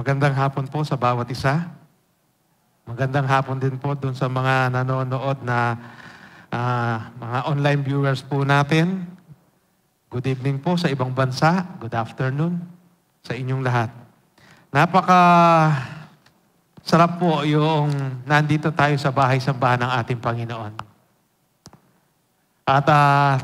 Magandang hapon po sa bawat isa. Magandang hapon din po dun sa mga nanonood na mga online viewers po natin. Good evening po sa ibang bansa. Good afternoon sa inyong lahat. Sarap po yung nandito tayo sa bahay-sambahan ng ating Panginoon. At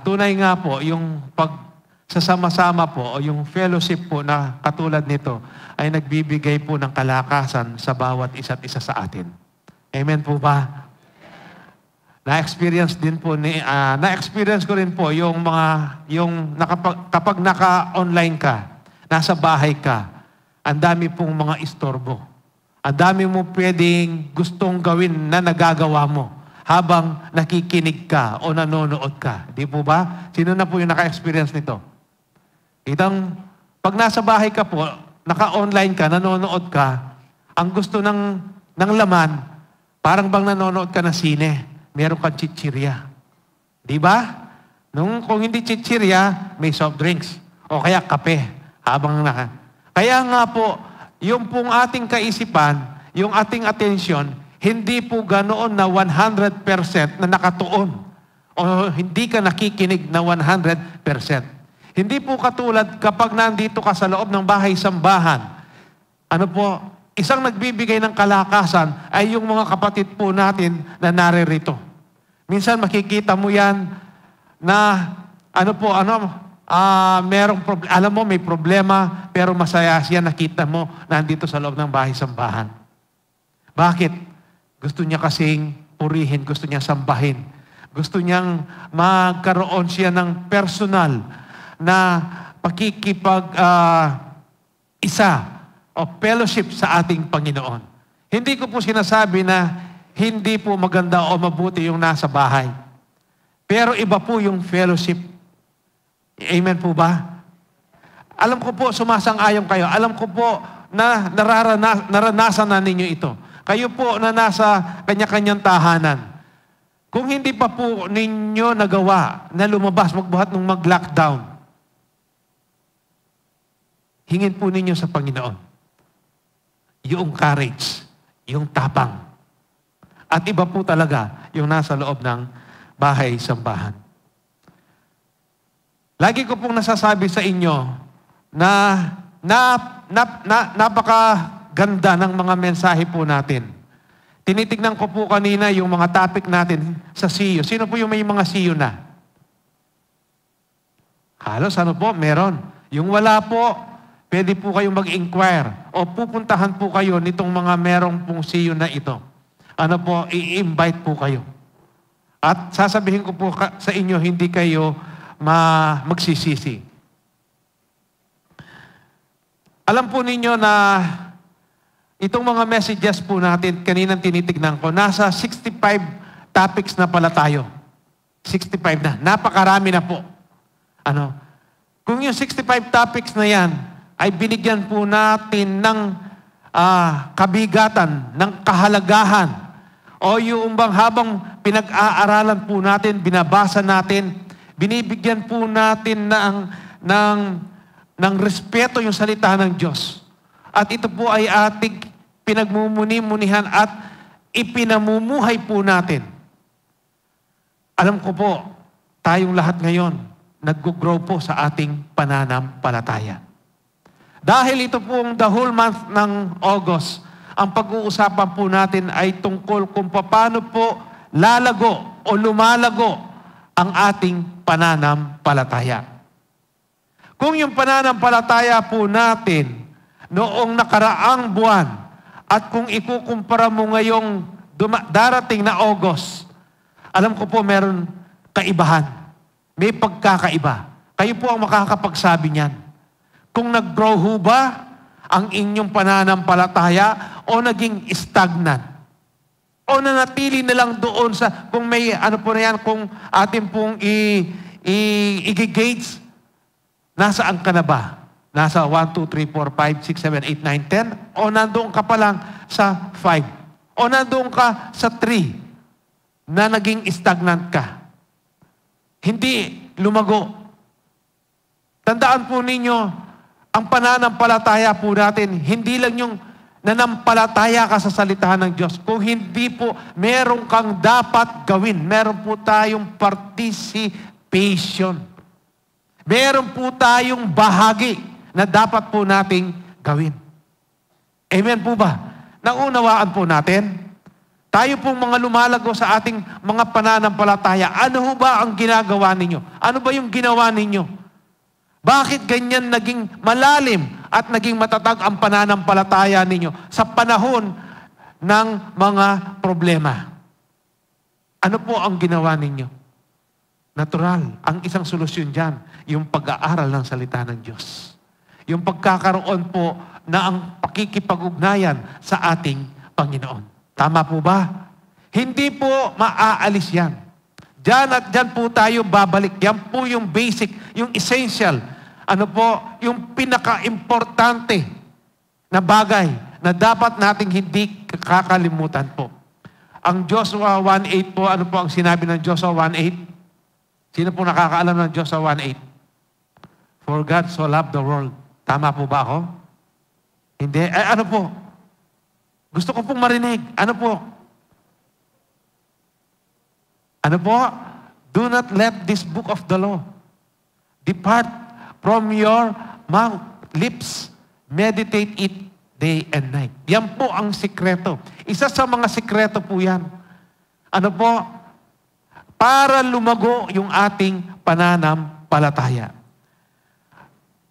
tunay nga po, yung pagsasama-sama po o yung fellowship po na katulad nito ay nagbibigay po ng kalakasan sa bawat isa't isa sa atin. Amen po ba? Na-experience ko rin po kapag naka-online ka, nasa bahay ka, ang dami pong mga istorbo. Ang dami mo pwedeng gustong gawin na nagagawa mo habang nakikinig ka o nanonood ka. Di po ba? Sino na po yung naka-experience nito? Pag nasa bahay ka po, naka-online ka, nanonood ka, ang gusto ng laman, parang bang nanonood ka ng sine. Meron kang chichirya. Di ba? Kung hindi chichirya, may soft drinks. O kaya kape. Kaya nga po, yung pong ating kaisipan, yung ating atensyon, hindi po ganoon na 100% na nakatuon. O hindi ka nakikinig na 100%. Hindi po katulad kapag nandito ka sa loob ng bahay-sambahan. Isang nagbibigay ng kalakasan ay yung mga kapatid po natin na naririto. Minsan makikita mo yan na alam mo may problema pero masaya siya, nakita mo nandito sa loob ng bahay-sambahan. Bakit? Gusto niya kasing purihin, gusto niya sambahin. Gusto niyang magkaroon siya ng personal na isa o fellowship sa ating Panginoon. Hindi ko po sinasabi na hindi po maganda o mabuti yung nasa bahay. Pero iba po yung fellowship. Amen po ba? Alam ko po, sumasang-ayon kayo. Alam ko po na naranasan na ninyo ito. Kayo po na nasa kanya-kanyang tahanan. Kung hindi pa po ninyo nagawa na lumabas, magbuhat ng mag-lockdown, hingin po ninyo sa Panginoon yung courage, yung tapang. At iba po talaga yung nasa loob ng bahay-sambahan. Lagi ko pong nasasabi sa inyo na napakaganda ng mga mensahe po natin. Tinitignan ko po kanina yung mga topic natin sa CU. Sino po yung may mga CU na? Halos meron. Yung wala po, pwede po kayong mag-inquire o pupuntahan po kayo nitong mga merong pong CU na ito. I-invite po kayo. At sasabihin ko po sa inyo, hindi kayo magsisisi. Alam po ninyo na itong mga messages po natin, kaninang tinitignan ko, nasa 65 topics na pala tayo. 65 na. Napakarami na po. Kung yung 65 topics na yan, ay binigyan po natin ng kabigatan, ng kahalagahan, o yung habang pinag-aaralan po natin, binabasa natin, binibigyan po natin ng respeto yung salita ng Diyos. At ito po ay ating pinagmumuni-munihan at ipinamumuhay po natin. Alam ko po, tayong lahat ngayon, nag-grow po sa ating pananampalataya. Dahil ito pong the whole month ng August, ang pag-uusapan po natin ay tungkol kung paano po lalago o lumalago ang ating pananampalataya. Kung yung pananampalataya po natin noong nakaraang buwan at kung ikukumpara mo ngayong darating na August, alam ko po meron kaibahan. May pagkakaiba. Kayo po ang makakapagsabi niyan. Kung nag-grow ho ba ang inyong pananampalataya o naging stagnant? O nanatili na lang doon sa, kung may kung atin pong i-gauge, nasaan ka na ba? Nasa 1, 2, 3, 4, 5, 6, 7, 8, 9, 10? O nandoon ka pa lang sa 5? O nandoon ka sa 3 na naging stagnant ka? Hindi lumago. Tandaan po ninyo, Ang pananampalataya po natin, hindi lang yung nanampalataya ka sa salita ng Diyos. Kung hindi po, meron kang dapat gawin. Meron po tayong participation. Meron po tayong bahagi na dapat po nating gawin. Amen po ba? Naunawaan po natin? Tayo pong mga lumalago sa ating mga pananampalataya, ano ba ang ginagawa ninyo? Ano ba yung ginawa ninyo? Bakit ganyan naging malalim at naging matatag ang pananampalataya ninyo sa panahon ng mga problema? Ano po ang ginawa ninyo? Natural. Ang isang solusyon dyan, yung pag-aaral ng salita ng Diyos. Yung pagkakaroon po na ang pakikipag-ugnayan sa ating Panginoon. Tama po ba? Hindi po maaalis yan. Diyan at diyan po tayo babalik. Yan po yung basic, yung essential. Ano po, yung pinaka-importante na bagay na dapat nating hindi kakalimutan po. Ang Joshua 1:8 po, ano po ang sinabi ng Joshua 1:8? Sino po nakakaalam ng Joshua 1:8? For God so loved the world. Tama po ba ako? Hindi? Ano po? Gusto ko pong marinig. Ano po? Ano po? Do not let this book of the law depart from your mouth, lips. Meditate it day and night. Yan po ang sikreto. Isa sa mga sikreto po yan. Ano po? Para lumago yung ating pananampalataya.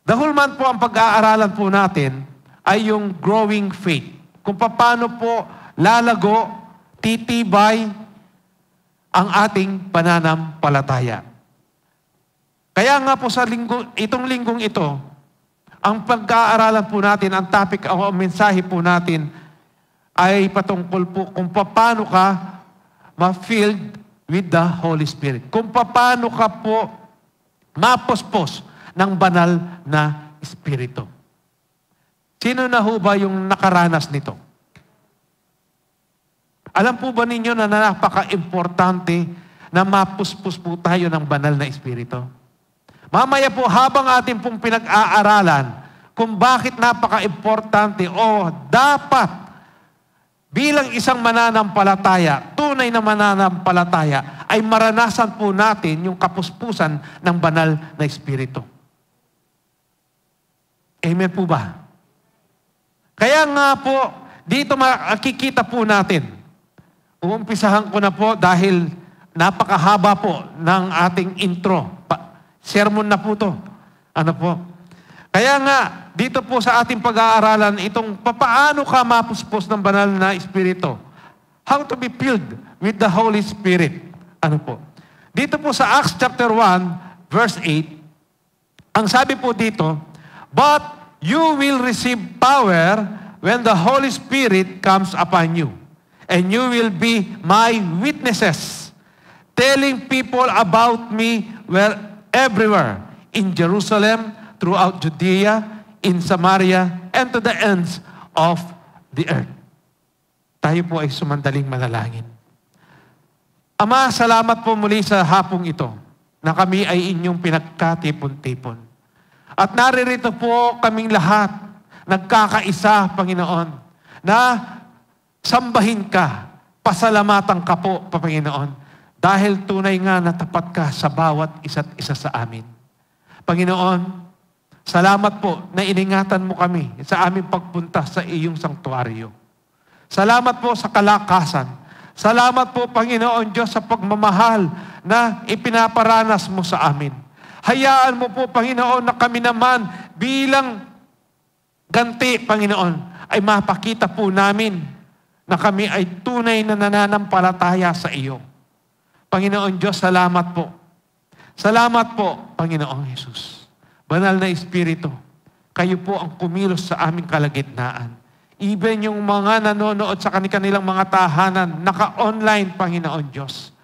Dahil man po ang pag-aaralan po natin ay yung growing faith. Kung paano po lalago, titibay ang ating pananampalataya. Kaya nga po sa itong linggong ito, ang pag-aaralan po natin, ang topic o mensahe po natin ay patungkol po kung paano ka ma-filled with the Holy Spirit. Kung paano ka po mapospos ng banal na Espiritu. Sino na ho ba yung nakaranas nito? Alam po ba ninyo na napaka-importante na mapuspos po tayo ng banal na Espiritu? Mamaya po, habang ating pong pinag-aaralan kung bakit napaka-importante o dapat bilang isang mananampalataya, tunay na mananampalataya, ay maranasan po natin yung kapuspusan ng banal na Espiritu. Amen po ba? Kaya nga po, dito makikita po natin, umumpisahan ko na po dahil napakahaba po ng ating intro. Sermon na po to. Ano po? Kaya nga, dito po sa ating pag-aaralan, itong papaano ka mapuspos ng banal na Espiritu. How to be filled with the Holy Spirit. Ano po? Dito po sa Acts chapter 1, verse 8, ang sabi po dito, but you will receive power when the Holy Spirit comes upon you. And you will be my witnesses, telling people about me everywhere, in Jerusalem, throughout Judea, in Samaria, and to the ends of the earth. Tayo po ay sumandaling manalangin. Ama, salamat po muli sa hapong ito na kami ay inyong pinagkatipon-tipon. At naririto po kaming lahat, nagkakaisa, Panginoon, na sambahin ka, pasalamatan ka po, Panginoon, dahil tunay nga na tapat ka sa bawat isa't isa sa amin. Panginoon, salamat po na iningatan mo kami sa aming pagpunta sa iyong sanktuaryo. Salamat po sa kalakasan. Salamat po, Panginoon Diyos, sa pagmamahal na ipinaparanas mo sa amin. Hayaan mo po, Panginoon, na kami naman bilang ganti, Panginoon, ay mapakita po namin na kami ay tunay na nananampalataya sa iyo. Panginoon Diyos, salamat po. Salamat po, Panginoong Jesus. Banal na Espiritu, kayo po ang kumilos sa aming kalagitnaan. Even yung mga nanonood sa kanilang mga tahanan, naka-online, Panginoon Diyos.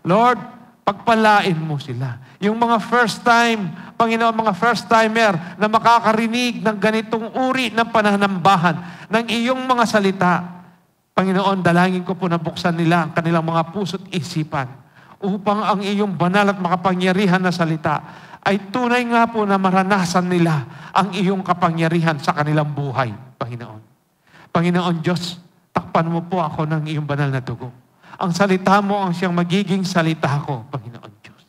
Lord, pagpalain mo sila. Yung mga first time, Panginoon, mga first-timer na makakarinig ng ganitong uri ng pananambahan, ng iyong mga salita, Panginoon, dalangin ko po na buksan nila ang kanilang mga puso't isipan upang ang iyong banal at makapangyarihan na salita ay tunay nga po na maranasan nila ang iyong kapangyarihan sa kanilang buhay, Panginoon. Panginoon Diyos, takpan mo po ako ng iyong banal na dugo. Ang salita mo ang siyang magiging salita ko, Panginoon Diyos.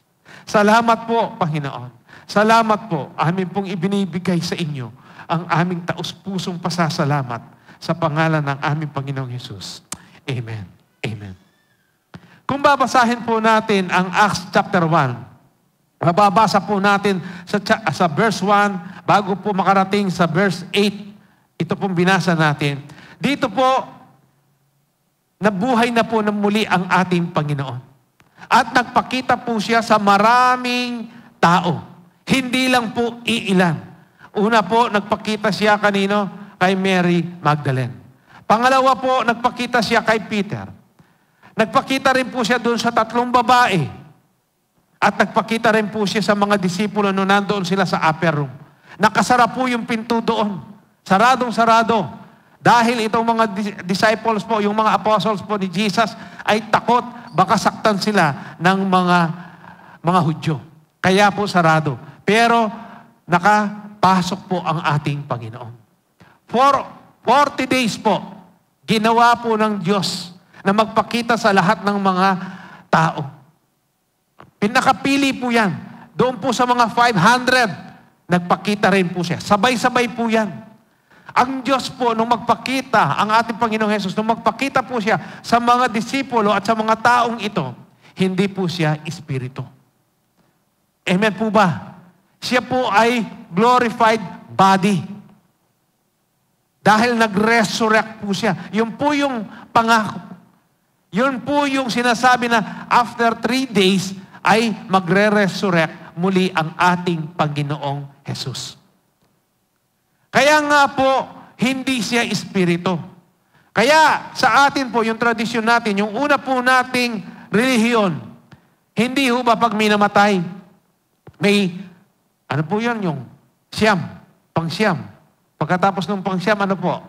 Salamat po, Panginoon. Salamat po, amin pong ibinibigay sa inyo ang aming taus-pusong pasasalamat sa pangalan ng aming Panginoong Hesus. Amen. Amen. Kung babasahin po natin ang Acts chapter 1, mababasa po natin sa verse 1, bago po makarating sa verse 8, ito pong binasa natin. Dito po, nabuhay na po ng muli ang ating Panginoon. At nagpakita po siya sa maraming tao. Hindi lang po iilan. Una po, nagpakita siya kanino? Kay Mary Magdalene. Pangalawa po, nagpakita siya kay Peter. Nagpakita rin po siya doon sa 3 babae. At nagpakita rin po siya sa mga disipulo nung nandoon sila sa upper room. Nakasara po yung pinto doon. Saradong-sarado. Dahil itong mga disciples po, yung mga apostles po ni Jesus, ay takot, baka saktan sila ng mga Hudyo. Kaya po sarado. Pero nakapasok po ang ating Panginoon. For 40 days po, ginawa po ng Diyos na magpakita sa lahat ng mga tao. Pinakapili po yan. Doon po sa mga 500, nagpakita rin po siya. Sabay-sabay po yan. Ang Diyos po, nung magpakita, ang ating Panginoong Hesus, nung magpakita po siya sa mga disipulo at sa mga taong ito, hindi po siya espiritu. Amen po ba? Siya po ay glorified body. Dahil nag-resurrect po siya. Yun po yung pangako. Yun po yung sinasabi na after 3 days, ay magre-resurrect muli ang ating Panginoong Hesus. Kaya nga po, hindi siya espiritu. Kaya sa atin po, yung tradisyon natin, yung una po nating relihiyon, hindi ho ba pag minamatay, may, ano po yan, yung siyam, pangsyam. Pagkatapos ng pangsyam, ano po?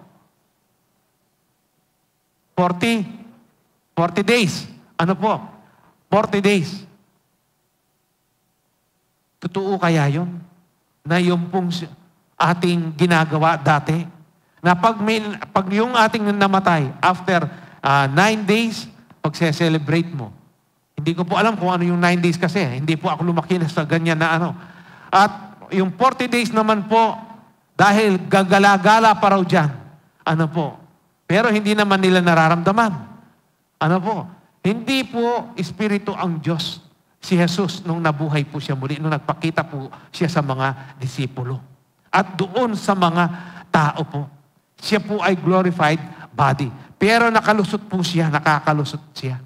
40 days. Ano po? 40 days. Totoo kaya yun? Na yung pong ating ginagawa dati? Na pag yung ating namatay, after 9 days, pagse-celebrate mo. Hindi ko po alam kung ano yung 9 days kasi. Hindi po ako lumaki na sa ganyan na ano. At yung 40 days naman po, dahil gagala-gala pa raw dyan. Ano po? Pero hindi naman nila nararamdaman. Ano po? Hindi po espiritu ang Diyos. Si Jesus, nung nabuhay po siya muli, nung nagpakita po siya sa mga disipulo. At doon sa mga tao po, siya po ay glorified body. Pero nakalusot po siya, nakakalusot siya.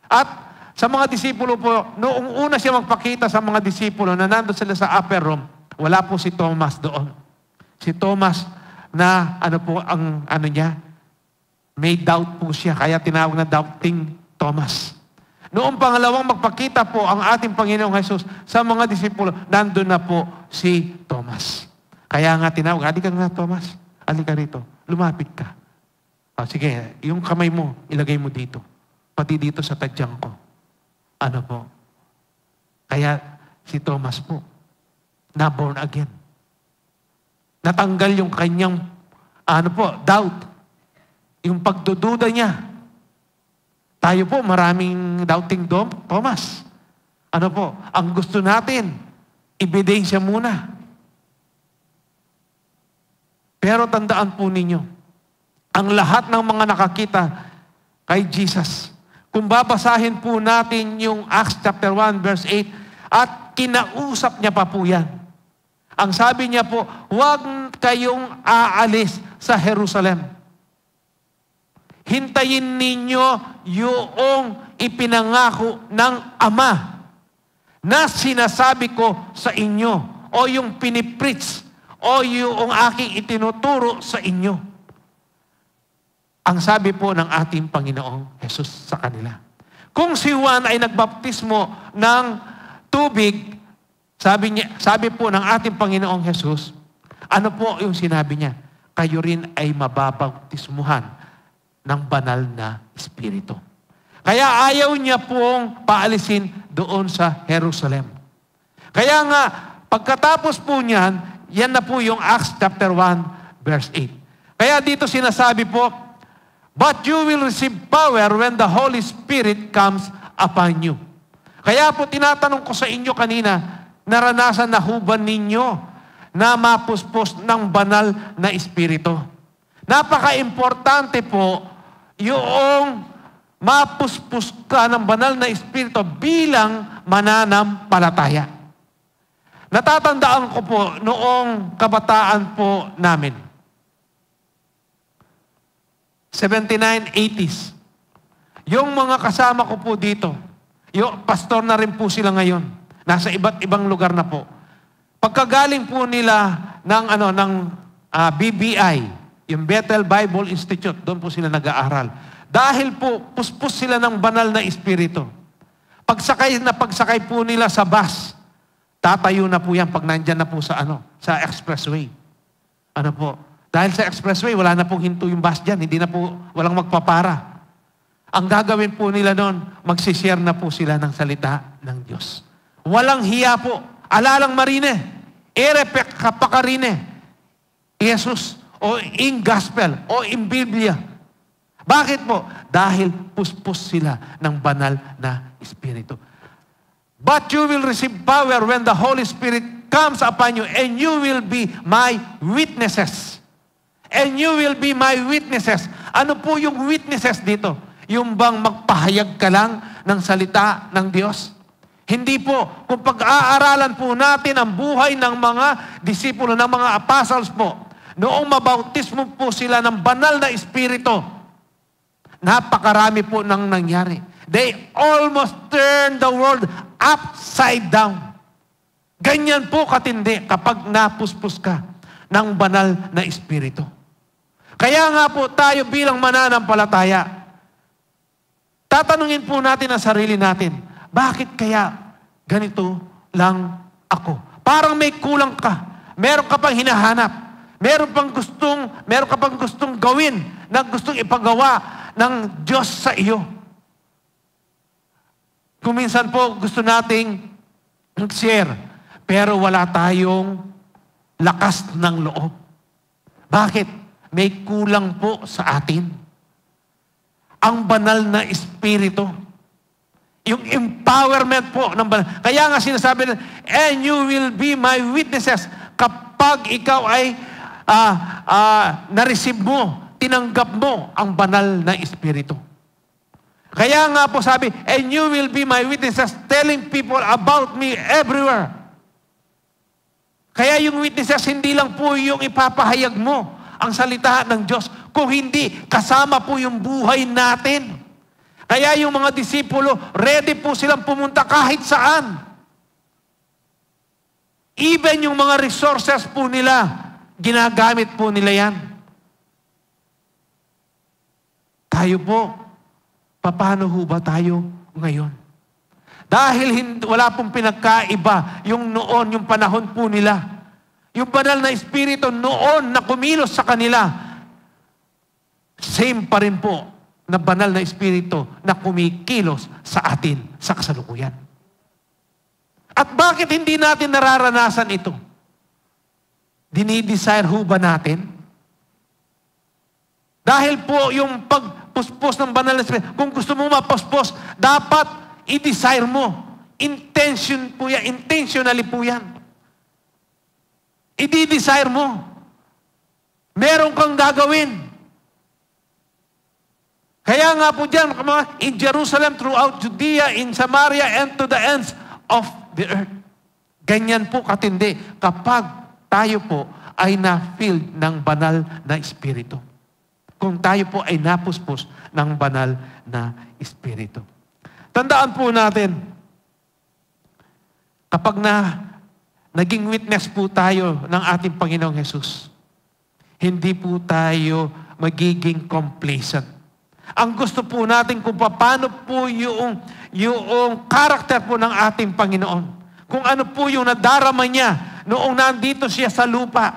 At sa mga disipulo po, noong una siya magpakita sa mga disipulo na nandun sila sa upper room, wala po si Thomas doon. Si Thomas na ano po ang ano niya, may doubt po siya, kaya tinawag na doubting Thomas. Noong pangalawang magpakita po ang ating Panginoong Hesus sa mga disipulo, nandun na po si Thomas. Kaya nga tinawag, halika nga Thomas, halika rito, lumapit ka. Sige, yung kamay mo, ilagay mo dito. Pati dito sa tadyang ko. Ano po? Kaya si Thomas po, na-born again. Natanggal yung kanyang, ano po, doubt. Yung pagdududa niya. Tayo po, maraming doubting Thomas. Ano po? Ang gusto natin, ebidensya muna. Pero tandaan po ninyo, ang lahat ng mga nakakita kay Jesus, kung babasahin po natin yung Acts chapter 1 verse 8, at kinausap niya pa po yan. Ang sabi niya po, huwag kayong aalis sa Jerusalem. Hintayin ninyo yung ipinangako ng Ama na sinasabi ko sa inyo o yung pinipreach o yung aking itinuturo sa inyo. Ang sabi po ng ating Panginoong Hesus sa kanila. Kung si Juan ay nagbaptismo ng tubig, sabi po ng ating Panginoong Hesus, ano po yung sinabi niya? Kayo rin ay mababaptismuhan ng banal na Espiritu. Kaya ayaw niya pong paalisin doon sa Jerusalem. Kaya nga, pagkatapos po niyan, yan na po yung Acts chapter 1, verse 8. Kaya dito sinasabi po, but you will receive power when the Holy Spirit comes upon you. Kaya po tinatanong ko sa inyo kanina, naranasan na huban ninyo na mapuspos ng banal na Espiritu. Napaka-importante po yung mapuspos ka ng banal na Espiritu bilang mananampalataya. Natatandaan ko po noong kabataan po namin. 79, 80s. Yung mga kasama ko po dito, yung pastor na rin po sila ngayon. Nasa iba't ibang lugar na po. Pagkagaling po nila ng BBI, yung Bethel Bible Institute, doon po sila nag-aaral. Dahil po, puspos sila ng banal na Espiritu. Pagsakay po nila sa bus, tatayo na po yan pag nandyan na po sa expressway. Ano po? Dahil sa expressway, wala na pong hinto yung bus dyan. Hindi na po, walang magpapara. Ang gagawin po nila noon, magsishare na po sila ng salita ng Diyos. Walang hiya po. Alalang marine. Erepek kapakarine. Jesus, o in gospel, o in Biblia. Bakit po? Dahil puspos sila ng banal na Espiritu. But you will receive power when the Holy Spirit comes upon you, and you will be my witnesses. And you will be my witnesses. Ano po yung witnesses dito? Yung bang magpahayag ka lang ng salita ng Diyos? Hindi po. Kung pag-aaralan po natin ang buhay ng mga disipulo, ng mga apostles po, noong mabautismo po sila ng banal na Espiritu, napakarami po nang nangyari. They almost turned the world upside down. Ganyan po katindi kapag napuspos ka ng banal na Espiritu. Kaya nga po tayo bilang mananampalataya, tatanungin po natin ang sarili natin, bakit kaya ganito lang ako? Parang may kulang ka. Meron ka pang hinahanap. Meron ka pang gustong gawin na gustong ipagawa ng Diyos sa iyo. Kung minsan po gusto nating mag-share, pero wala tayong lakas ng loob. Bakit? May kulang po sa atin. Ang banal na Espiritu. Yung empowerment po ng banal. Kaya nga sinasabi na, and you will be my witnesses. Kapag ikaw ay na-receive mo, tinanggap mo ang banal na Espiritu. Kaya nga po sabi, and you will be my witnesses telling people about me everywhere. Kaya yung witnesses, hindi lang po yung ipapahayag mo ang salita ng Diyos. Kung hindi, kasama po yung buhay natin. Kaya yung mga disipulo, ready po silang pumunta kahit saan. Even yung mga resources po nila, ginagamit po nila yan. Tayo po, paano ho ba tayo ngayon? Dahil wala pong pinagkaiba yung noon, yung panahon po nila. Yung banal na Espiritu noon na kumilos sa kanila, same pa rin po na banal na Espiritu na kumikilos sa atin sa kasalukuyan. At bakit hindi natin nararanasan ito? Dinidesire ho ba natin? Dahil po yung pagpuspos ng banal na Espiritu, kung gusto mo mapuspos, dapat i-desire mo. Intention po yan. Intentionally po yan. I-desire mo. Meron kang gagawin. Kaya nga po dyan, in Jerusalem, throughout Judea, in Samaria, and to the ends of the earth. Ganyan po katindi kapag tayo po ay na-filled ng banal na Espiritu. Kung tayo po ay napuspos ng banal na Espiritu. Tandaan po natin, kapag naging witness po tayo ng ating Panginoong Jesus, hindi po tayo magiging complacent. Ang gusto po natin kung paano po yung karakter po ng ating Panginoon. Kung ano po yung nadarama niya noong nandito siya sa lupa.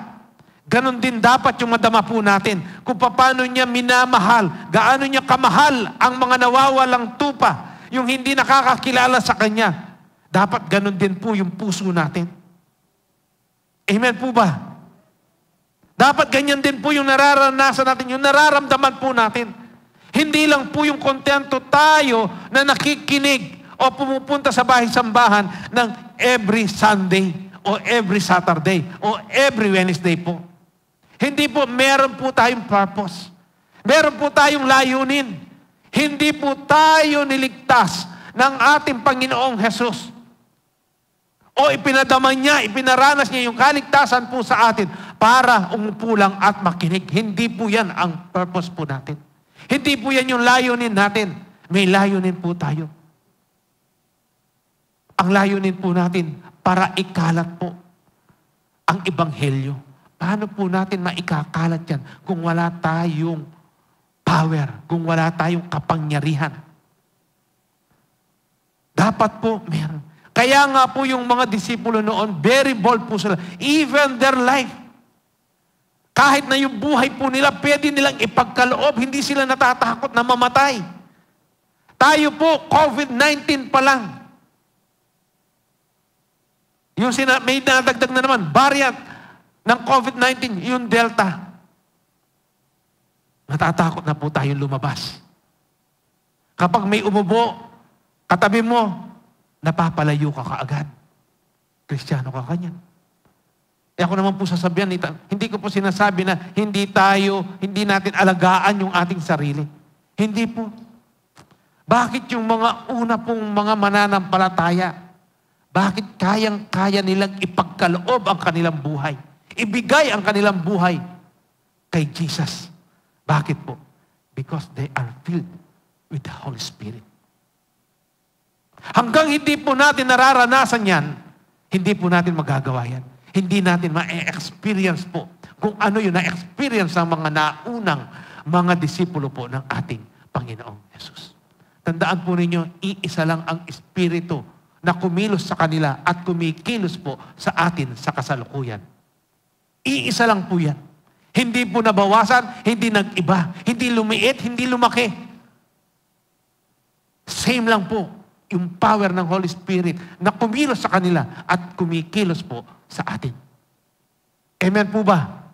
Ganon din dapat yung madama po natin. Kung paano niya minamahal, gaano niya kamahal ang mga nawawalang tupa, yung hindi nakakakilala sa Kanya. Dapat ganun din po yung puso natin. Amen po ba? Dapat ganyan din po yung nararanasan natin, yung nararamdaman po natin. Hindi lang po yung kontento tayo na nakikinig o pumupunta sa bahay-sambahan ng every Sunday o every Saturday o every Wednesday po. Hindi po, meron po tayong purpose. Meron po tayong layunin. Hindi po tayo niligtas ng ating Panginoong Jesus. O ipinadaman niya, ipinaranas niya yung kaligtasan po sa atin para umupo lang at makinig. Hindi po yan ang purpose po natin. Hindi po yan yung layunin natin. May layunin po tayo. Ang layunin po natin para ikalat po ang Ebanghelyo. Paano po natin maikakalat yan kung wala tayong power, kung wala tayong kapangyarihan? Dapat po meron. Kaya nga po yung mga disipulo noon, very bold po sila. Even their life. Kahit na yung buhay po nila, pwede nilang ipagkaloob, hindi sila natatakot na mamatay. Tayo po, COVID-19 pa lang. Yung may nadagdag na naman, variant ng COVID-19, yung Delta. Natatakot na po tayo lumabas. Kapag may umubo, katabi mo, napapalayo ka kaagad. Kristiyano ka kanyan. Ako naman po sasabihan, hindi ko po sinasabi na hindi natin alagaan yung ating sarili. Hindi po. Bakit yung mga una pong mga mananampalataya, bakit kayang-kaya nilang ipagkaloob ang kanilang buhay? Ibigay ang kanilang buhay kay Jesus. Bakit po? Because they are filled with the Holy Spirit. Hanggang hindi po natin nararanasan yan, hindi po natin magagawa yan. Hindi natin ma-experience po kung ano yun na-experience ng mga naunang mga disipulo po ng ating Panginoong Jesus. Tandaan po ninyo, iisa lang ang Espiritu na kumilos sa kanila at kumikilos po sa atin sa kasalukuyan. Iisa lang po yan. Hindi po nabawasan, hindi nag-iba, hindi lumiit, hindi lumaki. Same lang po yung power ng Holy Spirit na kumilos sa kanila at kumikilos po sa atin. Amen po ba?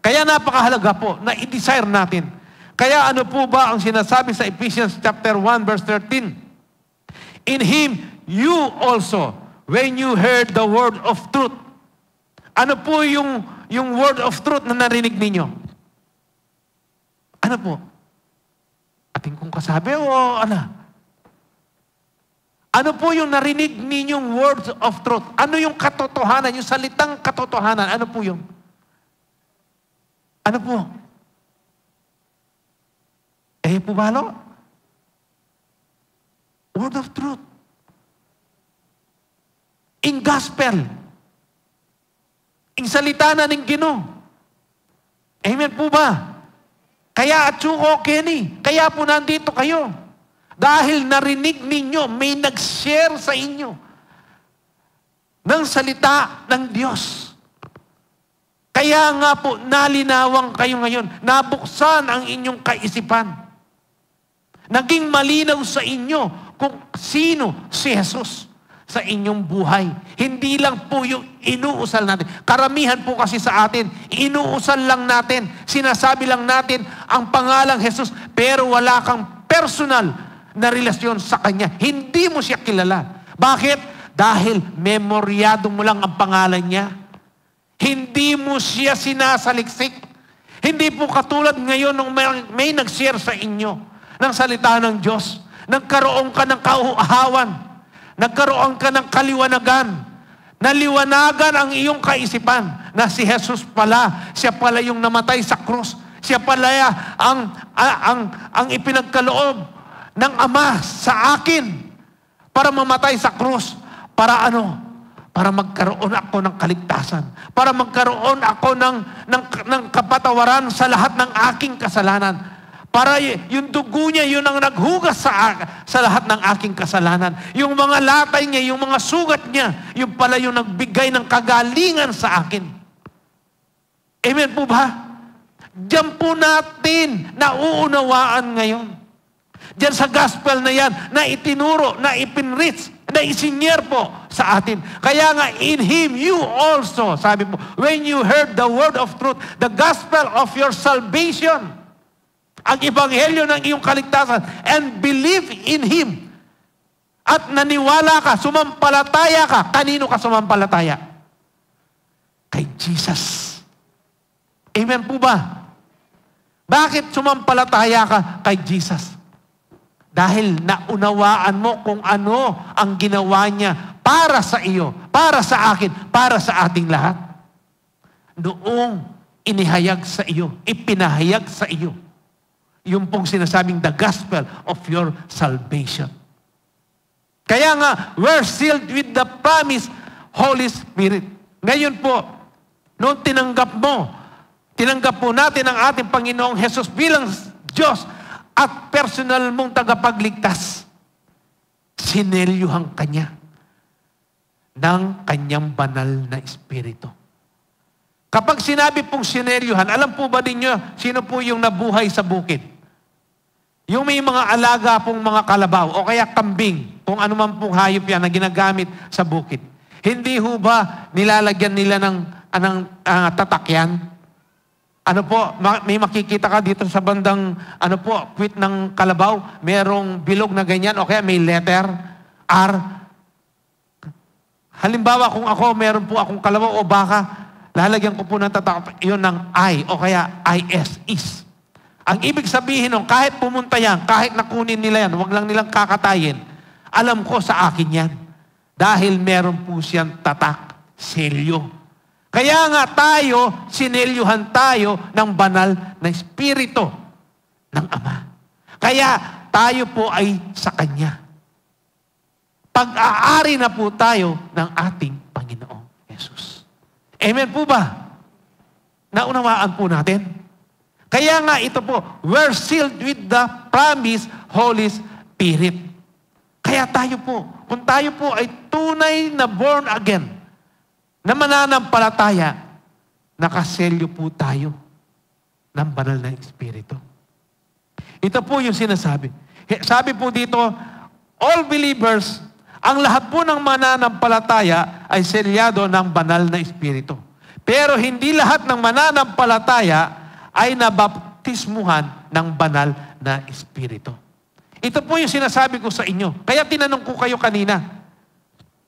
Kaya napakahalaga po na i-desire natin. Kaya ano po ba ang sinasabi sa Ephesians chapter 1 verse 13? In Him, you also, when you heard the word of truth. Ano po yung word of truth na narinig ninyo? Ano po? Ating kong kasabi o ano? Ano po yung narinig ninyong words of truth? Ano yung katotohanan, yung salitang katotohanan? Ano po yung? Ano po? Po balo? Word of truth. In gospel. In salita na ng Ginoo. Amen po ba? Kaya atsuko Kenny, kaya po nandito kayo. Dahil narinig ninyo, may nag-share sa inyo ng salita ng Diyos. Kaya nga po, nalinawang kayo ngayon. Nabuksan ang inyong kaisipan. Naging malinaw sa inyo kung sino si Jesus sa inyong buhay. Hindi lang po yung inuusal natin. Karamihan po kasi sa atin, inuusal lang natin, sinasabi lang natin ang pangalang Jesus, pero wala kang personal na relasyon sa Kanya. Hindi mo siya kilala. Bakit? Dahil memoryado mo lang ang pangalan niya. Hindi mo siya sinasaliksik. Hindi po katulad ngayon nung may nag-share sa inyo ng salita ng Diyos. Nagkaroon ka ng kauhawan. Nagkaroon ka ng kaliwanagan. Naliwanagan ang iyong kaisipan na si Jesus pala, siya pala yung namatay sa krus. Siya pala ang ipinagkaloob ng Ama sa akin para mamatay sa krus. Para ano? Para magkaroon ako ng kaligtasan. Para magkaroon ako ng kapatawaran sa lahat ng aking kasalanan. Para yung dugo niya, yun ang naghugas sa lahat ng aking kasalanan. Yung mga latay niya, yung mga sugat niya, yung pala yung nagbigay ng kagalingan sa akin. Amen po ba? Diyan po natin nauunawaan ngayon. Diyan sa gospel na yan, na itinuro, na ipinreach na isinyer po sa atin. Kaya nga, in Him, you also, sabi po, when you heard the word of truth, the gospel of your salvation, ang ebanghelyo ng iyong kaligtasan, and believe in Him, at naniwala ka, sumampalataya ka, kanino ka sumampalataya? Kay Jesus. Amen po ba? Bakit sumampalataya ka kay Jesus? Dahil naunawaan mo kung ano ang ginawa niya para sa iyo, para sa akin, para sa ating lahat. Noong inihayag sa iyo, ipinahayag sa iyo, yung pong sinasabing the gospel of your salvation. Kaya nga, we're sealed with the promised Holy Spirit. Ngayon po, noong tinanggap po natin ang ating Panginoong Hesus bilang Diyos at personal mong tagapagligtas, sinelyuhan Kanya ng Kanyang banal na Espiritu. Kapag sinabi pong sinelyuhan, alam po ba ninyo sino po yung nabuhay sa bukid? Yung may mga alaga pong mga kalabaw o kaya kambing, kung ano man pong hayop yan na ginagamit sa bukid. Hindi ho ba nilalagyan nila ng tatakyan? Ano po, may makikita ka dito sa bandang, puwit ng kalabaw, merong bilog na ganyan, o kaya may letter, R. Halimbawa, kung ako, meron po akong kalabaw o baka, lalagyan ko po ng tatak, yun ng I, o kaya IS, is. Ang ibig sabihin nun, kahit pumunta yan, kahit nakunin nila yan, wag lang nilang kakatayin, alam ko sa akin yan. Dahil meron po siyang tatak, selyo. Kaya nga tayo, sinelyuhan tayo ng banal na Espiritu ng Ama. Kaya tayo po ay sa Kanya. Pag-aari na po tayo ng ating Panginoong Jesus. Amen po ba? Naunawaan po natin. Kaya nga ito po, we're sealed with the promised Holy Spirit. Kaya tayo po, kung tayo po ay tunay na born again, na mananampalataya, nakaselyo po tayo ng banal na Espiritu. Ito po yung sinasabi. Sabi po dito, all believers, ang lahat po ng mananampalataya ay selyado ng banal na Espiritu. Pero hindi lahat ng mananampalataya ay nabaptismuhan ng banal na Espiritu. Ito po yung sinasabi ko sa inyo. Kaya tinanong ko kayo kanina,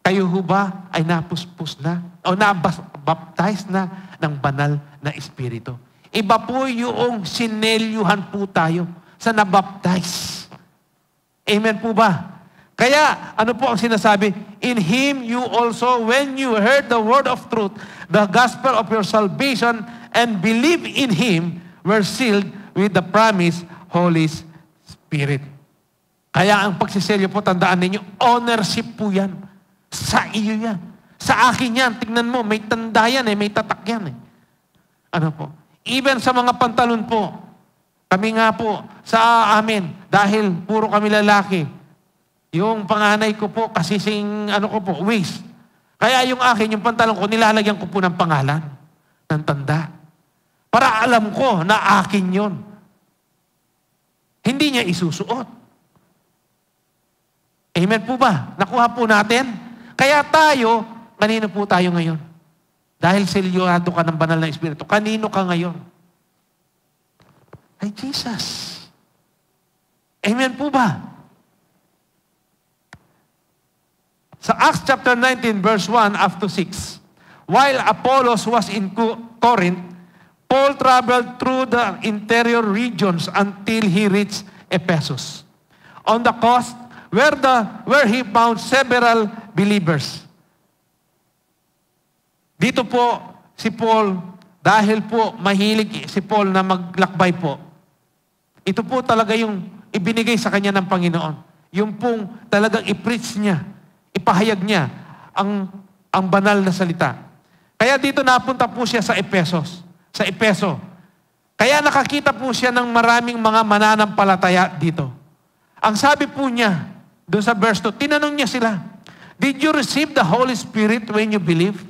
kayo ho ba ay napuspos na o nabaptize na ng banal na Espiritu? Iba po yung sinelyuhan po tayo sa nabaptize. Amen po ba? Kaya, ano po ang sinasabi? In Him you also, when you heard the word of truth, the gospel of your salvation, and believe in Him, were sealed with the promised Holy Spirit. Kaya ang pagsiselyo po, tandaan ninyo, ownership po yan. Sa iyo yan. Sa akin yan. Tingnan mo, may tanda yan may tatak yan Ano po? Even sa mga pantalon po, kami nga po, sa amin, dahil puro kami lalaki, yung panganay ko po, kasising, waist. Kaya yung akin, yung pantalon ko, nilalagyan ko po ng pangalan, ng tanda. Para alam ko na akin yon. Hindi niya isusuot. Amen po ba? Nakuha po natin? Kaya tayo, kanino po tayo ngayon? Dahil selyado ka ng banal na Espiritu, kanino ka ngayon? Ay Jesus. Amen po ba? Sa Acts chapter 19, verse 1 up to 6, while Apollos was in Corinth, Paul traveled through the interior regions until he reached Ephesus. On the coast, where he found several believers. Dito po si Paul, dahil po mahilig si Paul na maglakbay po. Ito po talaga yung ibinigay sa kanya ng Panginoon. Yung pong talagang i-preach niya, ipahayag niya ang banal na salita. Kaya dito napunta po siya sa Epeso. Kaya nakakita po siya ng maraming mga mananampalataya dito. Ang sabi po niya, doon sa verse 2, tinanong niya sila, did you receive the Holy Spirit when you believe?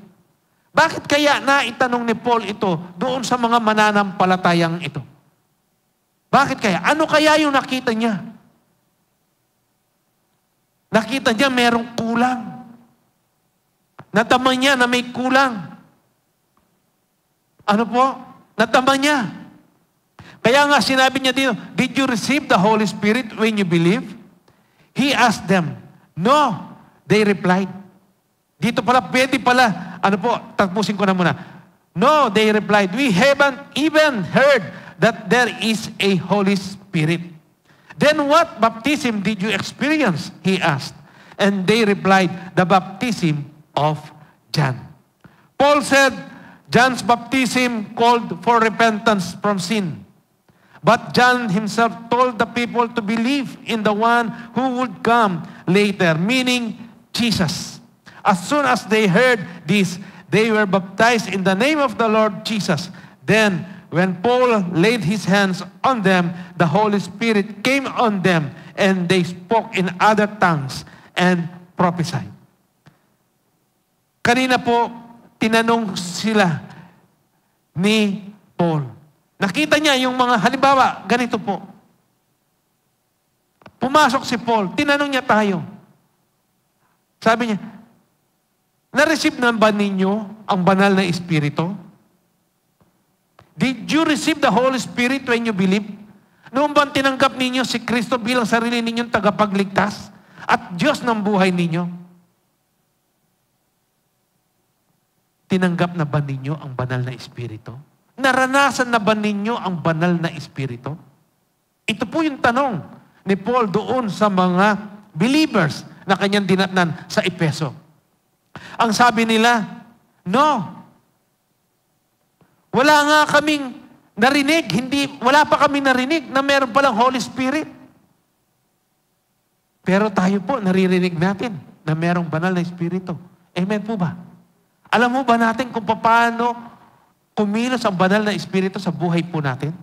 Bakit kaya naitanong ni Paul ito doon sa mga mananampalatayang ito? Bakit kaya? Ano kaya yung nakita niya? Nakita niya merong kulang. Natama niya na may kulang. Ano po? Natama niya. Kaya nga sinabi niya dito, did you receive the Holy Spirit when you believe? He asked them. No. They replied. Dito pala, pwede pala. Ano po? Tapusin ko na muna. No, they replied. We haven't even heard that there is a Holy Spirit. Then what baptism did you experience? He asked. And they replied, the baptism of John. Paul said, John's baptism called for repentance from sin. But John himself told the people to believe in the one who would come later, meaning Jesus. As soon as they heard this, they were baptized in the name of the Lord Jesus. Then, when Paul laid his hands on them, the Holy Spirit came on them, and they spoke in other tongues and prophesied. Kanina po, tinanong sila ni Paul. Nakita niya yung mga, halimbawa, ganito po. Pumasok si Paul, tinanong niya tayo. Sabi niya, na-receive na ba ninyo ang banal na Espiritu? Did you receive the Holy Spirit when you believe? Noong ba tinanggap ninyo si Kristo bilang sarili ninyong tagapagligtas at Diyos ng buhay ninyo? Tinanggap na ba ninyo ang banal na Espiritu? Naranasan na ba ninyo ang banal na Espiritu? Ito po yung tanong ni Paul doon sa mga believers na kanyang dinatnan sa Efeso. Ang sabi nila, no. Wala nga kaming narinig, wala pa kami narinig na meron palang Holy Spirit. Pero tayo po, naririnig natin na merong banal na Espiritu. Amen po ba? Alam mo ba natin kung paano kumilos ang banal na Espiritu sa buhay po natin?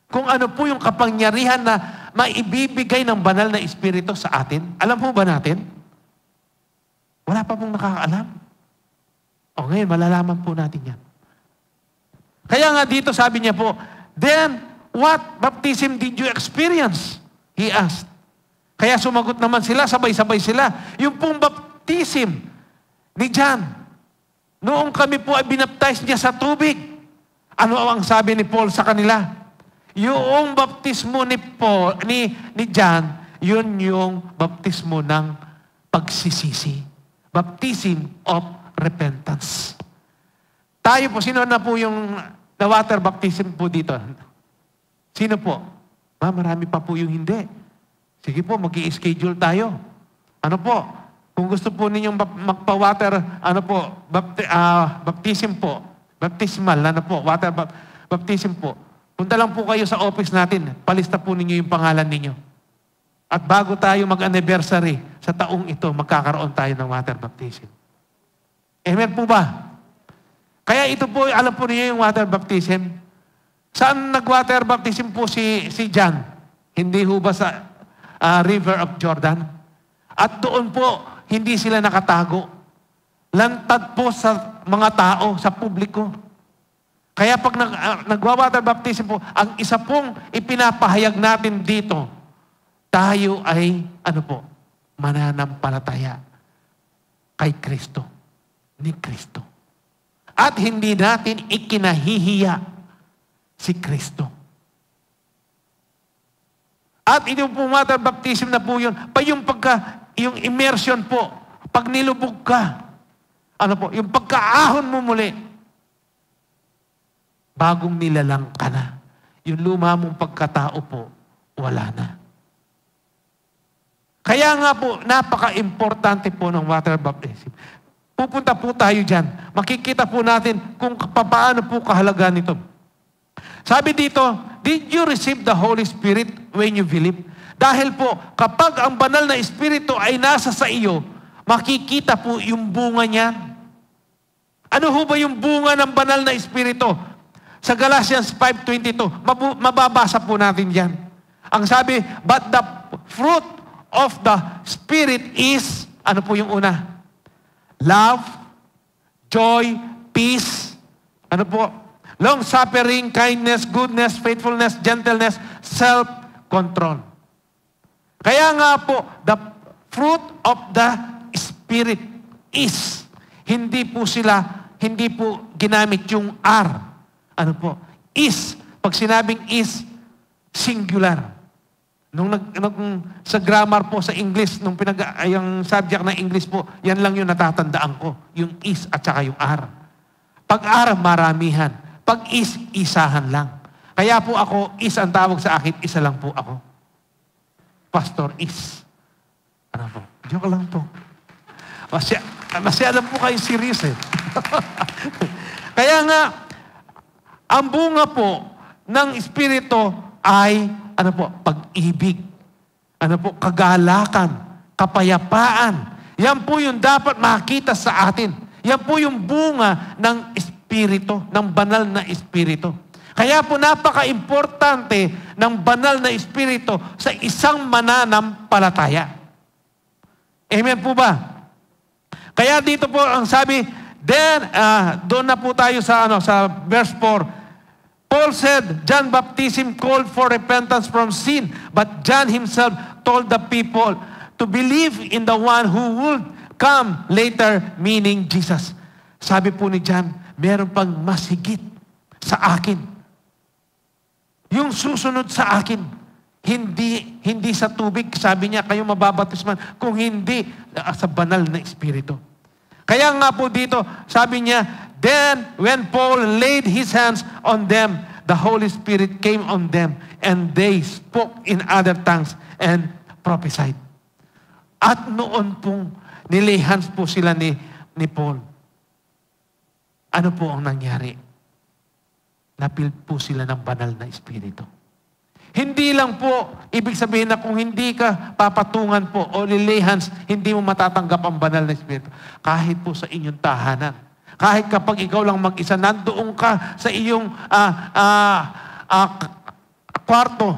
Kung ano po yung kapangyarihan na maibibigay ng banal na Espiritu sa atin? Alam po ba natin? Wala pa pong nakakaalam. O ngayon, malalaman po natin yan. Kaya nga dito sabi niya po, then, what baptism did you experience? He asked. Kaya sumagot naman sila, sabay-sabay sila. Yung pong baptism ni John, noong kami po ay binaptize niya sa tubig. Ano ang sabi ni Paul sa kanila? Yung baptismo ni John, yun yung baptismo ng pagsisisi. Baptism of repentance. Tayo po, sino na po yung na water baptism po dito? Sino po? Marami pa po yung hindi. Sige po, mag-i-schedule tayo. Ano po? Kung gusto po ninyong magpa-water, baptism po, baptismal, water baptism po, punta lang po kayo sa office natin, palista po ninyo yung pangalan ninyo. At bago tayo mag-anniversary sa taong ito, magkakaroon tayo ng water baptism. Amen po ba? Kaya ito po, alam po niyo yung water baptism. Saan nag-water baptism po si John? Hindi ho ba sa River of Jordan? At doon po, hindi sila nakatago. Lantad po sa mga tao, sa publiko. Kaya pag nagwa-water baptism po, ang isa pong ipinapahayag natin dito, tayo ay, mananampalataya kay Kristo, ni Kristo. At hindi natin ikinahihiya si Kristo. At yung pong water baptism na po yun, yung immersion po, pag nilubog ka, yung pagkaahon mo muli, bagong nilalang ka na. Yung luma mong pagkatao po, wala na. Kaya nga po, napaka-importante po ng water baptism. Pupunta po tayo dyan. Makikita po natin kung paano po kahalaga nito. Sabi dito, did you receive the Holy Spirit when you believe? Dahil po, kapag ang banal na Espiritu ay nasa sa iyo, makikita po yung bunga niyan. Ano ho ba yung bunga ng banal na Espiritu? Sa Galatians 5:22, mababasa po natin yan. Ang sabi, but the fruit of the Spirit is, ano po yung una? Love, joy, peace, ano po? Long-suffering, kindness, goodness, faithfulness, gentleness, self-control. Kaya nga po, the Fruit of the Spirit is. Hindi po ginamit yung R. Ano po? Is. Pag sinabing is, singular. Nung sa grammar po sa English, yung subject na English po, yan lang yung natatandaan ko. Yung is at saka yung R. Pag R, maramihan. Pag is, isahan lang. Kaya po ako, is ang tawag sa akin, isa lang po ako. Pastor is. Ano po? Joke lang po. Masyadong po kayo serious eh. Kaya nga, ang bunga po ng Espiritu ay, ano po, pag-ibig. Ano po, kagalakan, kapayapaan. Yan po yung dapat makita sa atin. Yan po yung bunga ng Espiritu, ng banal na Espiritu. Kaya po napaka-importante ng banal na Espiritu sa isang mananampalataya. Amen po ba? Kaya dito po ang sabi, then, doon na po tayo sa verse 4. Paul said, John baptism called for repentance from sin, but John himself told the people to believe in the one who would come later, meaning Jesus. Sabi po ni John, meron pang mas higit sa akin. Yung susunod sa akin, hindi sa tubig, sabi niya, kayo mababautisman, kung hindi sa banal na Espiritu. Kaya nga po dito, sabi niya, then when Paul laid his hands on them, the Holy Spirit came on them, and they spoke in other tongues and prophesied. At noon pong nilay hands po sila ni Paul. Ano po ang nangyari? Napil po sila ng banal na Espiritu. Hindi lang po, ibig sabihin na kung hindi ka papatungan po o nilay hands, hindi mo matatanggap ang banal na Espiritu. Kahit po sa inyong tahanan. Kahit kapag ikaw lang mag-isa, nandoon ka sa iyong kwarto,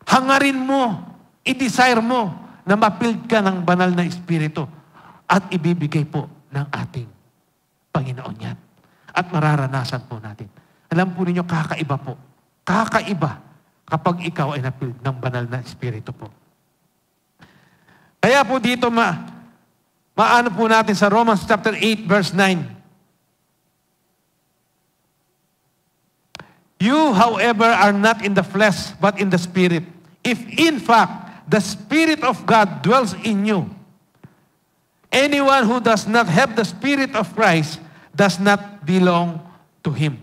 hangarin mo, i-desire mo na mapild ka ng banal na Espiritu at ibibigay po ng ating Panginoon yan. At mararanasan po natin. Alam po ninyo, kakaiba po. Kakaiba kapag ikaw ay napild ng banal na Espiritu po. Kaya po dito, maano po natin sa Romans chapter 8, verse 9. You, however, are not in the flesh, but in the Spirit. If in fact, the Spirit of God dwells in you, anyone who does not have the Spirit of Christ does not belong to Him.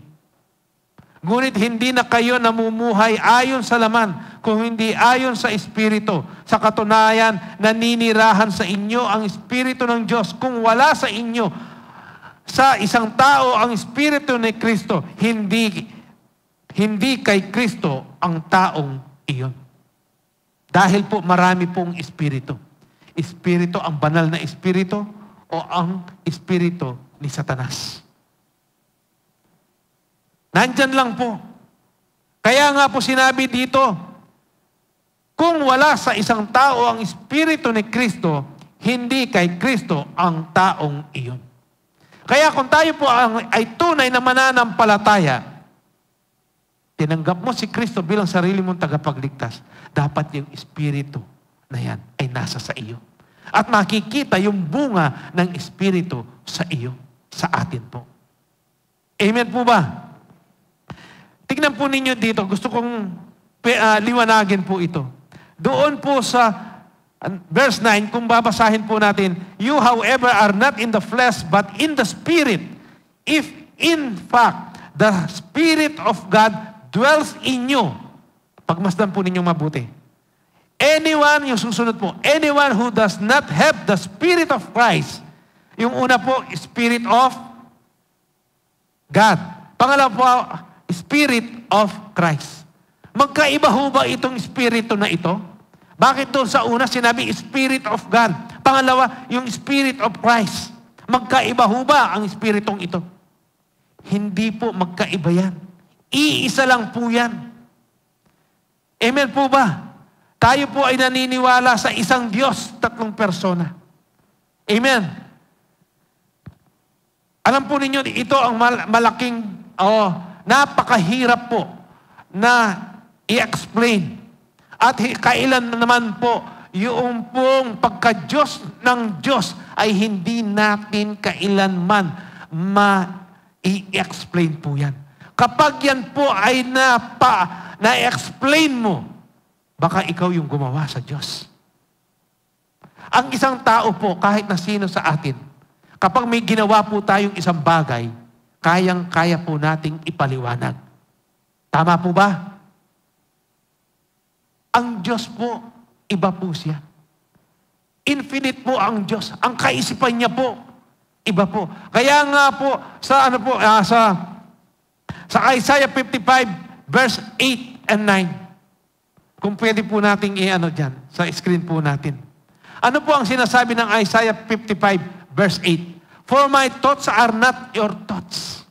Ngunit hindi na kayo namumuhay ayon sa laman, kung hindi ayon sa Espiritu. Sa katunayan, naninirahan sa inyo ang Espiritu ng Diyos. Kung wala sa inyo, sa isang tao ang Espiritu ni Kristo, hindi kay Kristo ang taong iyon. Dahil po marami pong Espiritu. Espiritu ang banal na Espiritu o ang Espiritu ni Satanas. Nandyan lang po. Kaya nga po sinabi dito, kung wala sa isang tao ang Espiritu ni Kristo, hindi kay Kristo ang taong iyon. Kaya kung tayo po ay tunay na mananampalataya, tinanggap mo si Kristo bilang sarili mong tagapagligtas, dapat yung Espiritu na yan ay nasa sa iyo. At makikita yung bunga ng Espiritu sa iyo, sa atin po. Amen po ba? Tignan po ninyo dito, gusto kong liwanagin po ito. Doon po sa verse 9, kung babasahin po natin, you however are not in the flesh but in the Spirit, if in fact the Spirit of God dwells in you. Pagmasdan po ninyong mabuti. Anyone, yung susunod po, anyone who does not have the Spirit of Christ, yung una po, Spirit of God. Pangalawa po, Spirit of Christ. Magkaiba ho ba itong Espiritu na ito? Bakit doon sa una sinabi Spirit of God? Pangalawa, yung Spirit of Christ. Magkaiba ho ba ang Espiritong ito? Hindi po magkaiba yan. Iisa lang po yan. Amen po ba? Tayo po ay naniniwala sa isang Diyos, tatlong persona. Amen. Alam po ninyo, ito ang malaking, napakahirap po na i-explain. At kailan naman po yung pong pagka-Diyos ng Diyos ay hindi natin kailanman ma-i-explain po yan. Kapag yan po ay na-explain mo, baka ikaw yung gumawa sa Diyos. Ang isang tao po, kahit na sino sa atin, kapag may ginawa po tayong isang bagay, kayang-kaya po nating ipaliwanag. Tama po ba? Ang Diyos po, iba po siya. Infinite po ang Diyos. Ang kaisipan niya po, iba po. Kaya nga po, sa Isaiah 55, verse 8 and 9, kung pwede po nating dyan, sa screen po natin. Ano po ang sinasabi ng Isaiah 55, verse 8? For my thoughts are not your thoughts.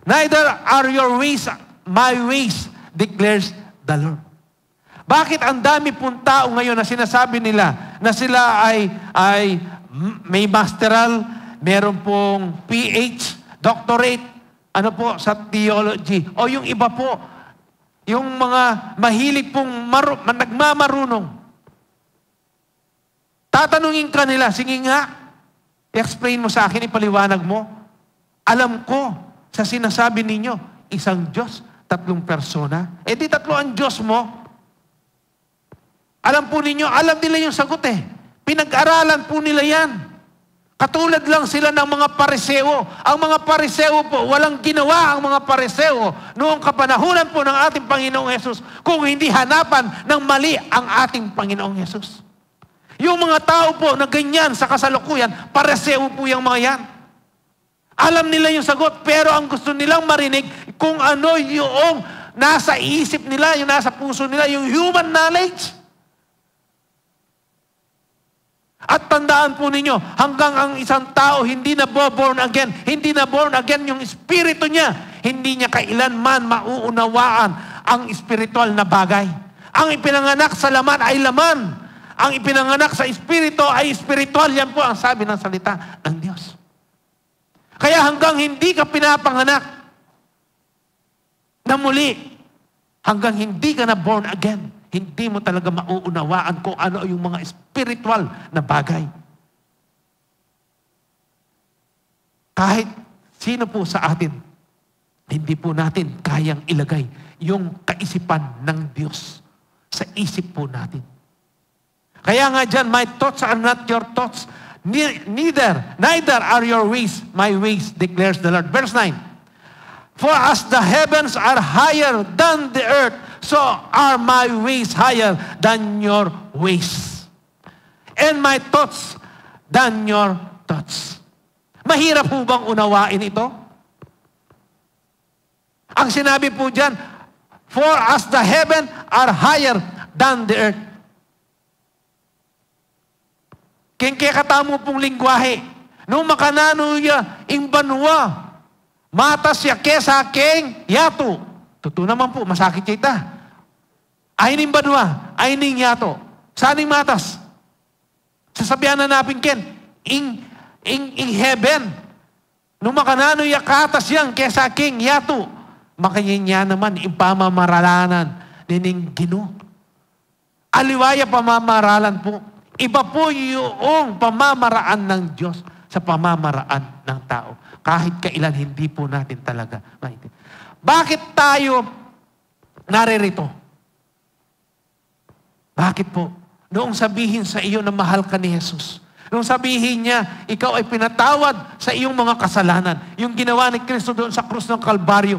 Neither are your ways my ways, declares the Lord. Bakit ang dami pong tao ngayon na sinasabi nila na sila ay may masteral, meron pong PH, doctorate, sa theology. O yung iba po, yung mga mahilig pong nagmamarunong. Tatanungin ka nila, sige nga, i-explain mo sa akin, ipaliwanag mo. Alam ko, sa sinasabi ninyo, isang Diyos, 3 persona. Di 3 ang Diyos mo. Alam po ninyo, alam nila yung sagot Pinag-aralan po nila yan. Katulad lang sila ng mga pariseo. Ang mga pariseo po, walang ginawa ang mga pariseo noong kapanahunan po ng ating Panginoong Hesus kung hindi hanapan ng mali ang ating Panginoong Hesus. Yung mga tao po na ganyan sa kasalukuyan, pariseo po yung mga yan. Alam nila yung sagot, pero ang gusto nilang marinig kung ano yung nasa isip nila, yung nasa puso nila, yung human knowledge. At tandaan po ninyo, hanggang ang isang tao hindi na born again, hindi na born again yung espiritu niya, hindi niya kailanman mauunawaan ang espiritual na bagay. Ang ipinanganak sa laman ay laman. Ang ipinanganak sa espiritu ay espiritual. Yan po ang sabi ng salita ng Diyos. Kaya hanggang hindi ka pinapanganak na muli, hanggang hindi ka na born again, hindi mo talaga mauunawaan kung ano yung mga spiritual na bagay. Kahit sino po sa atin, hindi po natin kayang ilagay yung kaisipan ng Diyos sa isip po natin. Kaya nga dyan, my thoughts are not your thoughts, neither are your ways my ways, declares the Lord. Verse 9, for as the heavens are higher than the earth, so are my ways higher than your ways. And my thoughts than your thoughts. Mahirap po bang unawain ito? Ang sinabi po dyan, for as the heaven are higher than the earth. Kaya katamo pong lingwahe. Nung makananuya, imbanwa, matas ya kesa keng yato. Totoo naman po, masakit kita. Aining banwa, aining yato. Saning matas. Sasabihan na napin ken, in heaven. Nung makanano yakatas yan, kesa king yato. Makanya naman, impamamaralanan, nining Ginoo. Aliwaya pamamaralan po. Iba po yung pamamaraan ng Diyos sa pamamaraan ng tao. Kahit kailan hindi po natin talaga maintindihan. Bakit tayo naririto? Bakit po? Noong sabihin sa iyo na mahal ka ni Jesus. Noong sabihin niya, ikaw ay pinatawad sa iyong mga kasalanan. Yung ginawa ni Kristo doon sa krus ng Kalbaryo.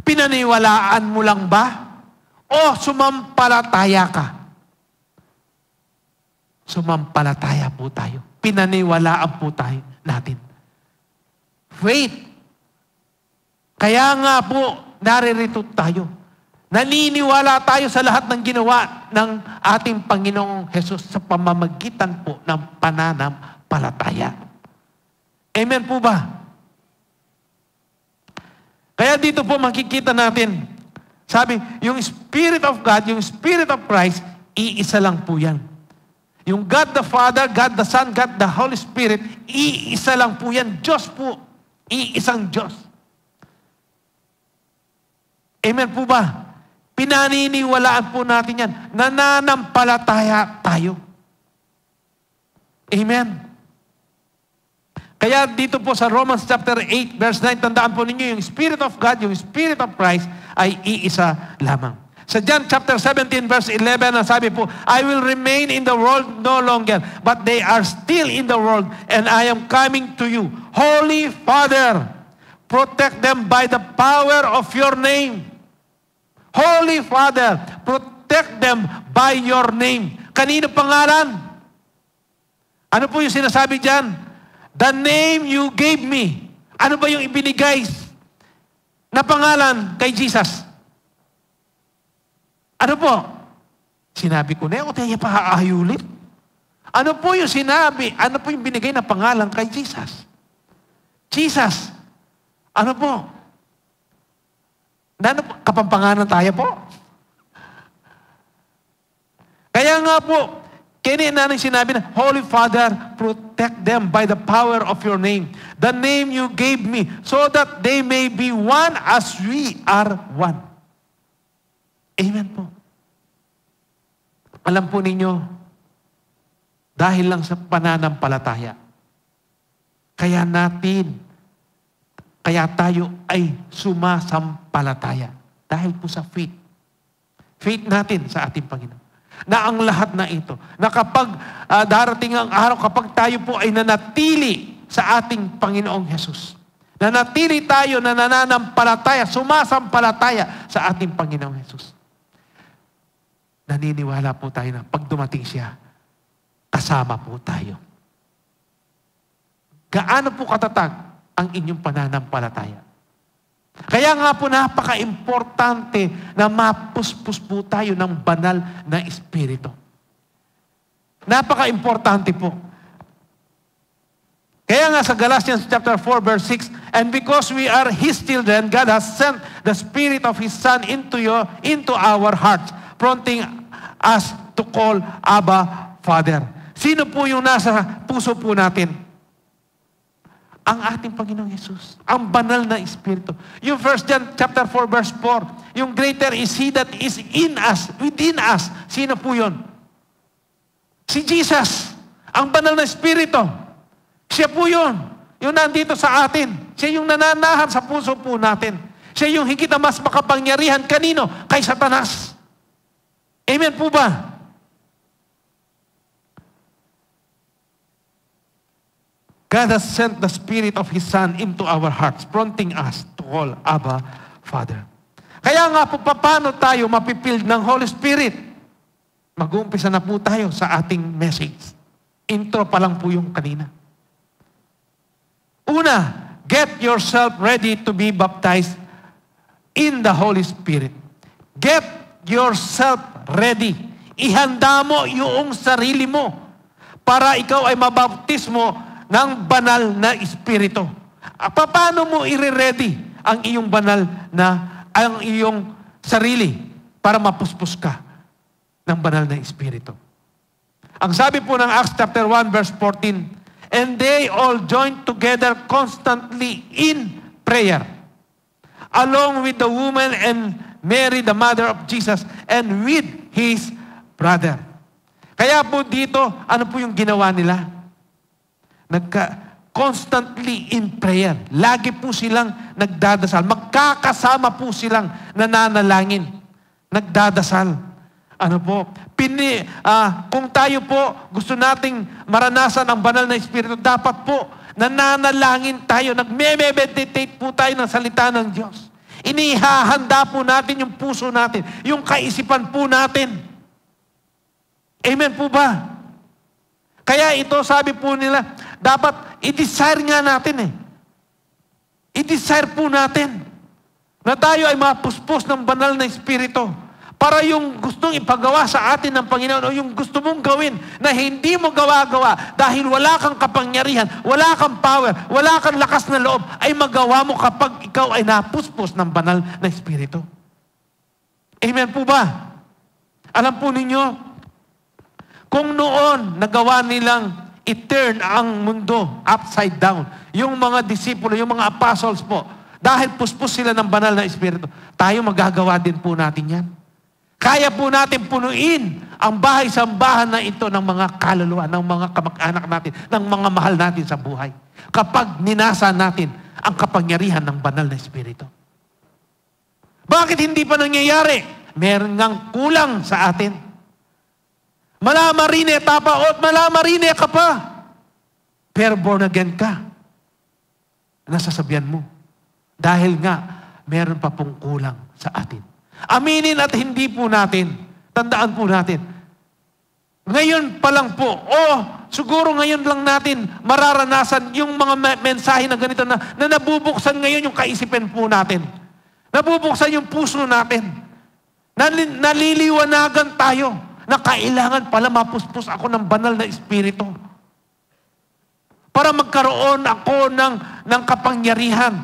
Pinaniwalaan mo lang ba? O sumampalataya ka? Sumampalataya po tayo. Pinaniwalaan po tayo natin. Faith. Kaya nga po, naririto tayo. Naniniwala tayo sa lahat ng ginawa ng ating Panginoong Hesus sa pamamagitan po ng pananampalataya. Amen po ba? Kaya dito po makikita natin, sabi, yung Spirit of God, yung Spirit of Christ, iisa lang po yan. Yung God the Father, God the Son, God the Holy Spirit, iisa lang po yan. Diyos po, iisang Diyos. Amen po ba? Pinaniniwalaan po natin yan. Nananampalataya tayo. Amen. Kaya dito po sa Romans chapter 8, verse 9, tandaan po ninyo, yung Spirit of God, yung Spirit of Christ ay iisa lamang. Sa John chapter 17, verse 11, sabi po, I will remain in the world no longer, but they are still in the world, and I am coming to you. Holy Father, protect them by the power of your name. Holy Father, protect them by your name. Kanino pangalan? Ano po yung sinasabi dyan? The name you gave me. Ano ba yung ibinigay na pangalan kay Jesus? Ano po? Sinabi ko na, o tayo pa aayulit. Ano po yung sinabi? Ano po yung binigay na pangalan kay Jesus? Jesus. Ano po? Kapampanganan tayo po? Kaya nga po, kaya nanin sinabi na, Holy Father, protect them by the power of your name. The name you gave me, so that they may be one as we are one. Amen po. Alam po ninyo, dahil lang sa pananampalataya, kaya tayo ay sumasampalataya. Dahil po sa faith. Faith natin sa ating Panginoon. Na ang lahat na ito, na kapag darating ang araw, kapag tayo po ay nanatili sa ating Panginoong Hesus, nanatili tayo na nananampalataya, sumasampalataya sa ating Panginoong Hesus, naniniwala po tayo na pag dumating siya, kasama po tayo. Gaano po katatag ang inyong pananampalataya? Kaya nga po napaka-importante na mapuspos po tayo ng banal na Espiritu. Napaka-importante po. Kaya nga sa Galatians chapter 4 verse 6, and because we are His children, God has sent the Spirit of His Son into our hearts, prompting us to call Abba, Father. Sino po yung nasa puso po natin? Ang ating Panginoong Yesus. Ang banal na Espiritu. Yung 1 John chapter 4 verse 4, yung greater is He that is in us, within us. Sino po yun? Si Jesus. Ang banal na Espiritu. Siya po yun. Yung nandito sa atin. Siya yung nananahan sa puso po natin. Siya yung higit na mas makapangyarihan. Kanino? Kay Satanas. Amen po ba? God has sent the Spirit of His Son into our hearts, prompting us to call Abba, Father. Kaya nga po, paano tayo mapipild ng Holy Spirit? Mag-uumpisa na po tayo sa ating message. Intro pa lang po yung kanina. Una, get yourself ready to be baptized in the Holy Spirit. Get yourself ready. Ihanda mo yung sarili mo para ikaw ay mabaptismo ng banal na Espiritu. Paano mo i-ready ang iyong banal na, ang iyong sarili para mapuspos ka ng banal na Espiritu? Ang sabi po ng Acts chapter 1 verse 14, and they all joined together constantly in prayer, along with the woman and Mary, the mother of Jesus, and with his brother. Kaya po dito, ano po yung ginawa nila? Constantly in prayer. Lagi po silang nagdadasal. Magkakasama po silang nananalangin. Nagdadasal. Ano po? Kung tayo po gusto nating maranasan ang banal na Espiritu, dapat po nananalangin tayo. Nagme-meditate po tayo ng salita ng Diyos. Inihahanda po natin yung puso natin. Yung kaisipan po natin. Amen po ba? Kaya ito, sabi po nila, dapat i-desire nga natin eh. I-desire po natin na tayo ay mapuspos ng banal na Espiritu para yung gustong ipagawa sa atin ng Panginoon o yung gusto mong gawin na hindi mo gawa-gawa dahil wala kang kapangyarihan, wala kang power, wala kang lakas na loob, ay magawa mo kapag ikaw ay napuspos ng banal na Espiritu. Amen po ba? Alam po ninyo, kung noon nagawa nilang i-turn ang mundo upside down, yung mga disipulo, yung mga apostles po, dahil puspos sila ng banal na Espiritu, tayo magagawa din po natin yan. Kaya po natin punuin ang bahay-sambahan na ito ng mga kaluluwa, ng mga kamag-anak natin, ng mga mahal natin sa buhay. Kapag ninasa natin ang kapangyarihan ng banal na Espiritu. Bakit hindi pa nangyayari? Meron ngang kulang sa atin. Malamarine tapa o malamarine ka pa. Pero born again ka. Nasasabihan mo. Dahil nga, meron pa pong kulang sa atin. Aminin at hindi po natin. Tandaan po natin. Ngayon pa lang po, siguro ngayon lang natin mararanasan yung mga mensahe na ganito na nabubuksan ngayon yung kaisipan po natin. Nabubuksan yung puso natin. Naliliwanagan tayo na kailangan pala mapuspos ako ng banal na Espiritu. Para magkaroon ako ng kapangyarihan.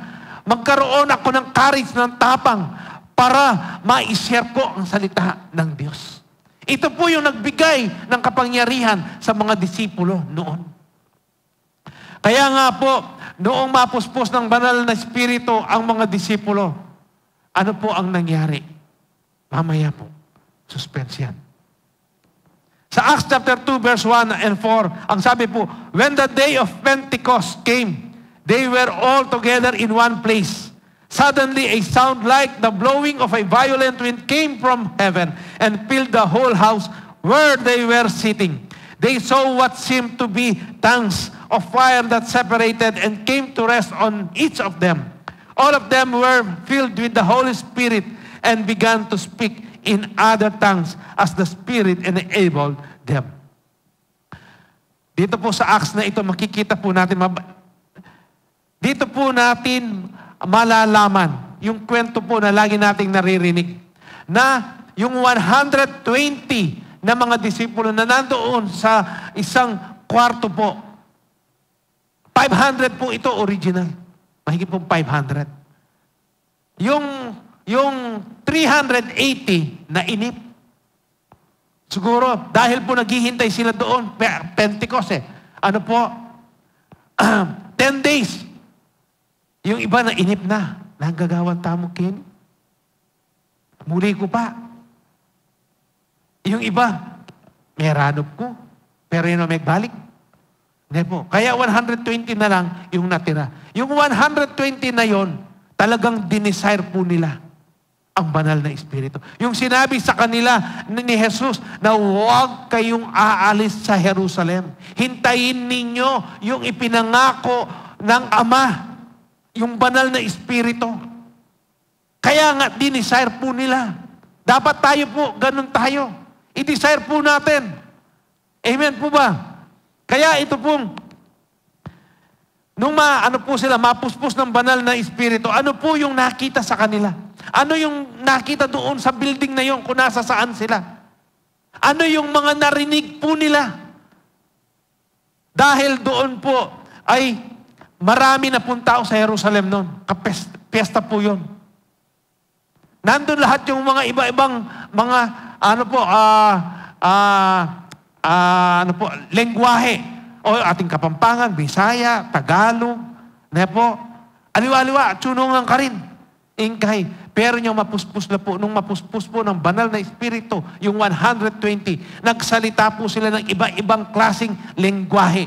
Magkaroon ako ng courage, ng tapang para ma-share ko ang salita ng Diyos. Ito po yung nagbigay ng kapangyarihan sa mga disipulo noon. Kaya nga po, noong mapuspos ng banal na Espiritu ang mga disipulo, ano po ang nangyari? Mamaya po, suspense yan. Sa Acts chapter 2 verse 1 and 4, ang sabi po, when the day of Pentecost came, they were all together in one place. Suddenly, a sound like the blowing of a violent wind came from heaven and filled the whole house where they were sitting. They saw what seemed to be tongues of fire that separated and came to rest on each of them. All of them were filled with the Holy Spirit and began to speak in other tongues as the Spirit enabled them. Dito po sa Acts na ito, makikita po natin, dito po natin malalaman yung kwento po na lagi nating naririnig na yung 120 na mga disipulo na nandoon sa isang kwarto po. 500 po ito original. Mahigit po 500. Yung 380 na inip. Siguro, dahil po naghihintay sila doon, Pentecost Ano po? 10 days. Yung iba na inip na. Nanggagawan tamo kin. Muli ko pa. Yung iba, meranop ko. Pero yun may balik. Hindi po. Kaya 120 na lang yung natira. Yung 120 na yon, talagang dinesire po nila ang banal na Espiritu. Yung sinabi sa kanila ni Jesus na huwag kayong aalis sa Jerusalem. Hintayin ninyo yung ipinangako ng Ama. Yung banal na Espiritu. Kaya nga, dinesire po nila. Dapat tayo po, ganun tayo. I-desire po natin. Amen po ba? Kaya ito pong, nung mapuspos ng banal na Espiritu, ano po yung nakita sa kanila? Ano yung nakita doon sa building na yun kung nasa saan sila? Ano yung mga narinig po nila? Dahil doon po ay marami na pong tao sa Jerusalem noon. Piyesta po yun. Nandun lahat yung mga iba-ibang mga lengguwahe. O ating Kapampangan, Bisaya, Tagalog, aliwa-aliwa, tsunungan ka rin. Ingkay. Pero yung mapuspos na po, nung mapuspos po ng banal na Espiritu, yung 120, nagsalita po sila ng iba-ibang klaseng lengguwahe.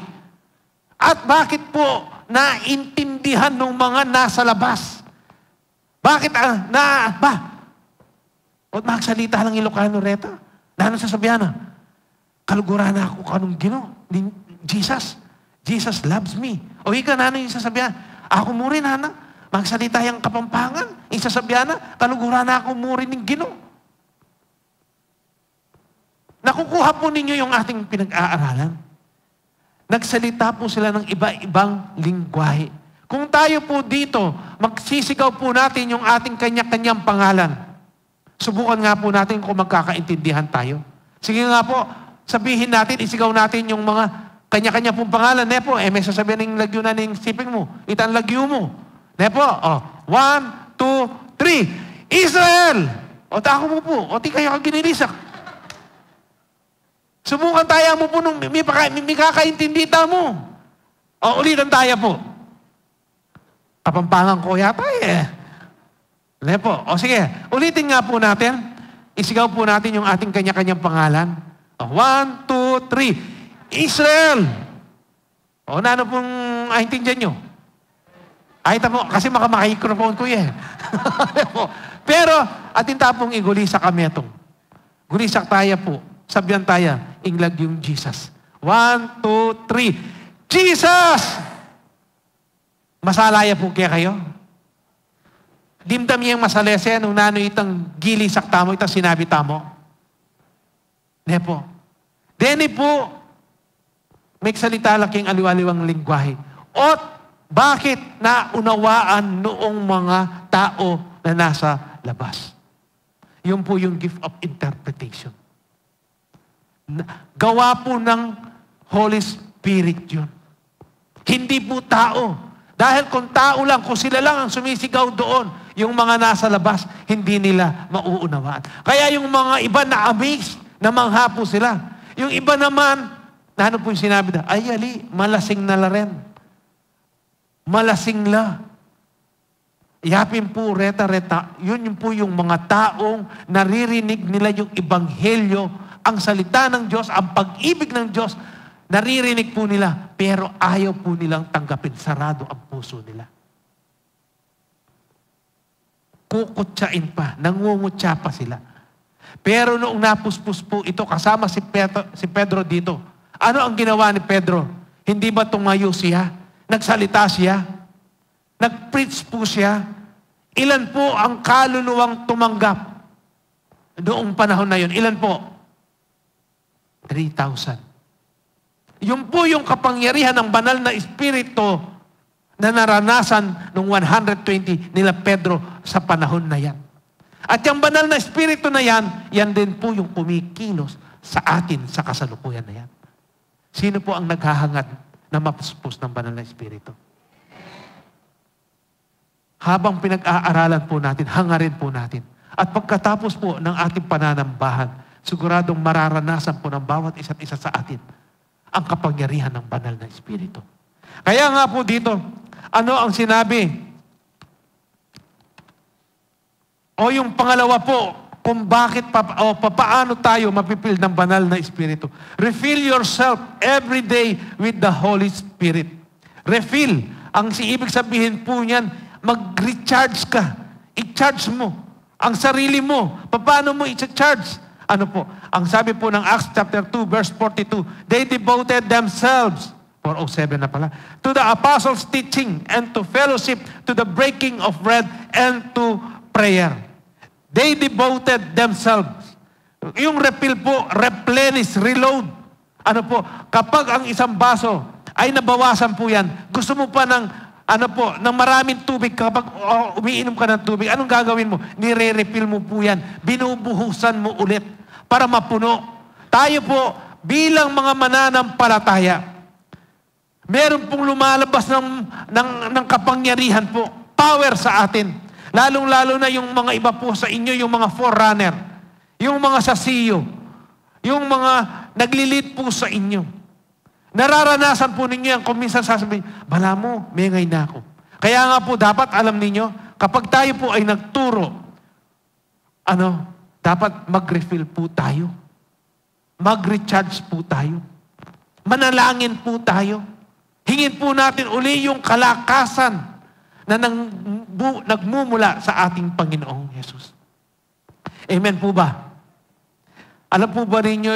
At bakit po naintindihan ng mga nasa labas? Bakit o magsalita lang Ilocano reta? Dahil sasabihan na, kaluguran na ako kanong Jesus loves me. O ika na yung sasabihan, ako mo rin magsalita yung Kapampangan, isasabihan na, kaluguran na ako mo rin ng Ginoo. Nakukuha po ninyo yung ating pinag-aaralan. Nagsalita po sila ng iba-ibang lingwahe. Kung tayo po dito, magsisigaw po natin yung ating kanya-kanyang pangalan. Subukan nga po natin kung magkakaintindihan tayo. Sige nga po, sabihin natin, isigaw natin yung mga kanya-kanya pong pangalan. Nepo, may sasabihin ng lagyo na ng siping mo. Itan lagyo mo. Nepo, 1, 2, 3. Israel! O tako mo po. O di kayo kaginilisak. Subukan tayo mo po nung may kakaintindi mo. O ulitan tayo po. Kapampangan ko yata Nepo. O sige, ulitin nga po natin. Isigaw po natin yung ating kanya-kanyang pangalan. 1, 2, 3. Israel! O, ano pong aintindihan nyo? Ay, tamo, kasi makamaka-microphone ko yan. Pero, atin tapong igulisa kami itong. Gulisak tayo po. Sabyan tayo, inglag yung Jesus. 1, 2, 3. Jesus! Masalaya po kaya kayo? Dimdam yung masalese nung nano itang gilisak tamo, itang sinabi tamo. Ne po. Deni po, may salita laking aliwaliwang lingwahe. Ot, bakit naunawaan noong mga tao na nasa labas? Yun po yung gift of interpretation. Gawa po ng Holy Spirit yun. Hindi po tao. Dahil kung tao lang, kung sila lang ang sumisigaw doon, yung mga nasa labas, hindi nila mauunawaan. Kaya yung mga iba na amazed, na mangha po sila. Yung iba naman, na ano po yung sinabi na, ay ali, malasing na la rin. Malasing la. Yapin po, reta-reta, yun yung po yung mga taong naririnig nila yung ebanghelyo, ang salita ng Diyos, ang pag-ibig ng Diyos, naririnig po nila, pero ayaw po nilang tanggapin. Sarado ang puso nila. Kukutsain pa, nangungutsa pa sila. Pero noong napuspos po ito, kasama si Pedro dito, ano ang ginawa ni Pedro? Hindi ba tumayo siya? Nagsalita siya? Nag-preach po siya? Ilan po ang kaluluwang tumanggap noong panahon na yun? Ilan po? 3,000. Yun po yung kapangyarihan ng banal na espiritu na naranasan ng 120 nila Pedro sa panahon na yan. At yung banal na espiritu na yan, yan din po yung kumikilos sa atin sa kasalukuyan na yan. Sino po ang naghahangad na mapuspos ng banal na espiritu? Habang pinag-aaralan po natin, hangarin po natin. At pagkatapos po ng ating pananambahan, siguradong mararanasan po ng bawat isa't isa sa atin ang kapangyarihan ng banal na espiritu. Kaya nga po dito, ano ang sinabi? O yung pangalawa po, kung bakit paano tayo mapipil ng banal na espiritu. Refill yourself every day with the Holy Spirit. Refill. Ang ibig sabihin po niyan, mag-recharge ka. I-charge mo ang sarili mo. Paano mo i-charge? Ano po? Ang sabi po ng Acts chapter 2, verse 42, they devoted themselves, 4:07 na pala, to the apostles' teaching and to fellowship, to the breaking of bread and to prayer. They devoted themselves. Yung refill po, replenish, reload. Ano po? Kapag ang isang baso ay nabawasan po yan, gusto mo pa ng ng maraming tubig, kapag umiinom ka ng tubig, anong gagawin mo? Nire-refill mo po yan. Binubuhusan mo ulit para mapuno. Tayo po, bilang mga mananampalataya, meron pong lumalabas ng kapangyarihan po, power sa atin. Lalong-lalo na yung mga iba po sa inyo, yung mga forerunner, yung mga sasiyo, yung mga naglilid po sa inyo. Nararanasan po ninyo yan kung minsan sasabihin, bala mo, mengay na ako. Kaya nga po, dapat alam ninyo, kapag tayo po ay nagturo, dapat mag-refill po tayo. Mag-recharge po tayo. Manalangin po tayo. Hingin po natin uli yung kalakasan na nagmumula sa ating Panginoong Yesus. Amen po ba? Alam po ba ninyo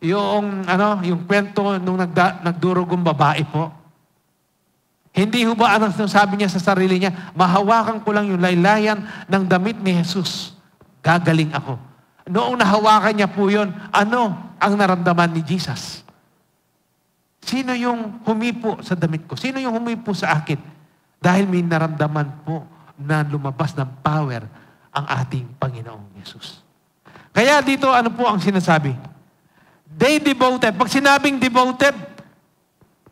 yung kwento nung nagdurugong babae po? Hindi ho ba sabi niya sa sarili niya, mahawakan ko lang yung laylayan ng damit ni Jesus. Gagaling ako. Noong nahawakan niya po yun, ano ang naramdaman ni Jesus? Sino yung humipo sa damit ko? Sino yung humipo sa akin? Dahil may naramdaman po na lumabas ng power ang ating Panginoong Yesus. Kaya dito, ano po ang sinasabi? They devoted. Pag sinabing devoted,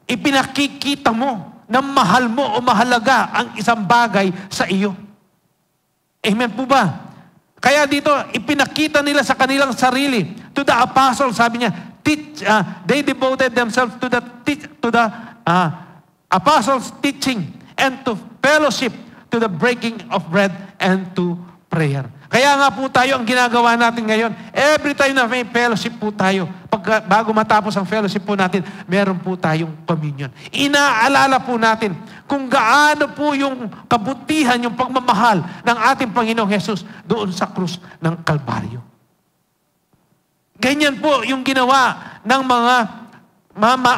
ipinakikita mo na mahal mo o mahalaga ang isang bagay sa iyo. Amen po ba? Kaya dito, ipinakita nila sa kanilang sarili. To the apostles, sabi niya, they devoted themselves to the apostles' teaching and to fellowship, to the breaking of bread and to prayer. Kaya nga po tayo, ang ginagawa natin ngayon, every time na may fellowship po tayo, bago matapos ang fellowship po natin, meron po tayong communion. Inaalala po natin kung gaano po yung kabutihan, yung pagmamahal ng ating Panginoong Jesus doon sa krus ng Kalbaryo. Ganyan po yung ginawa ng mga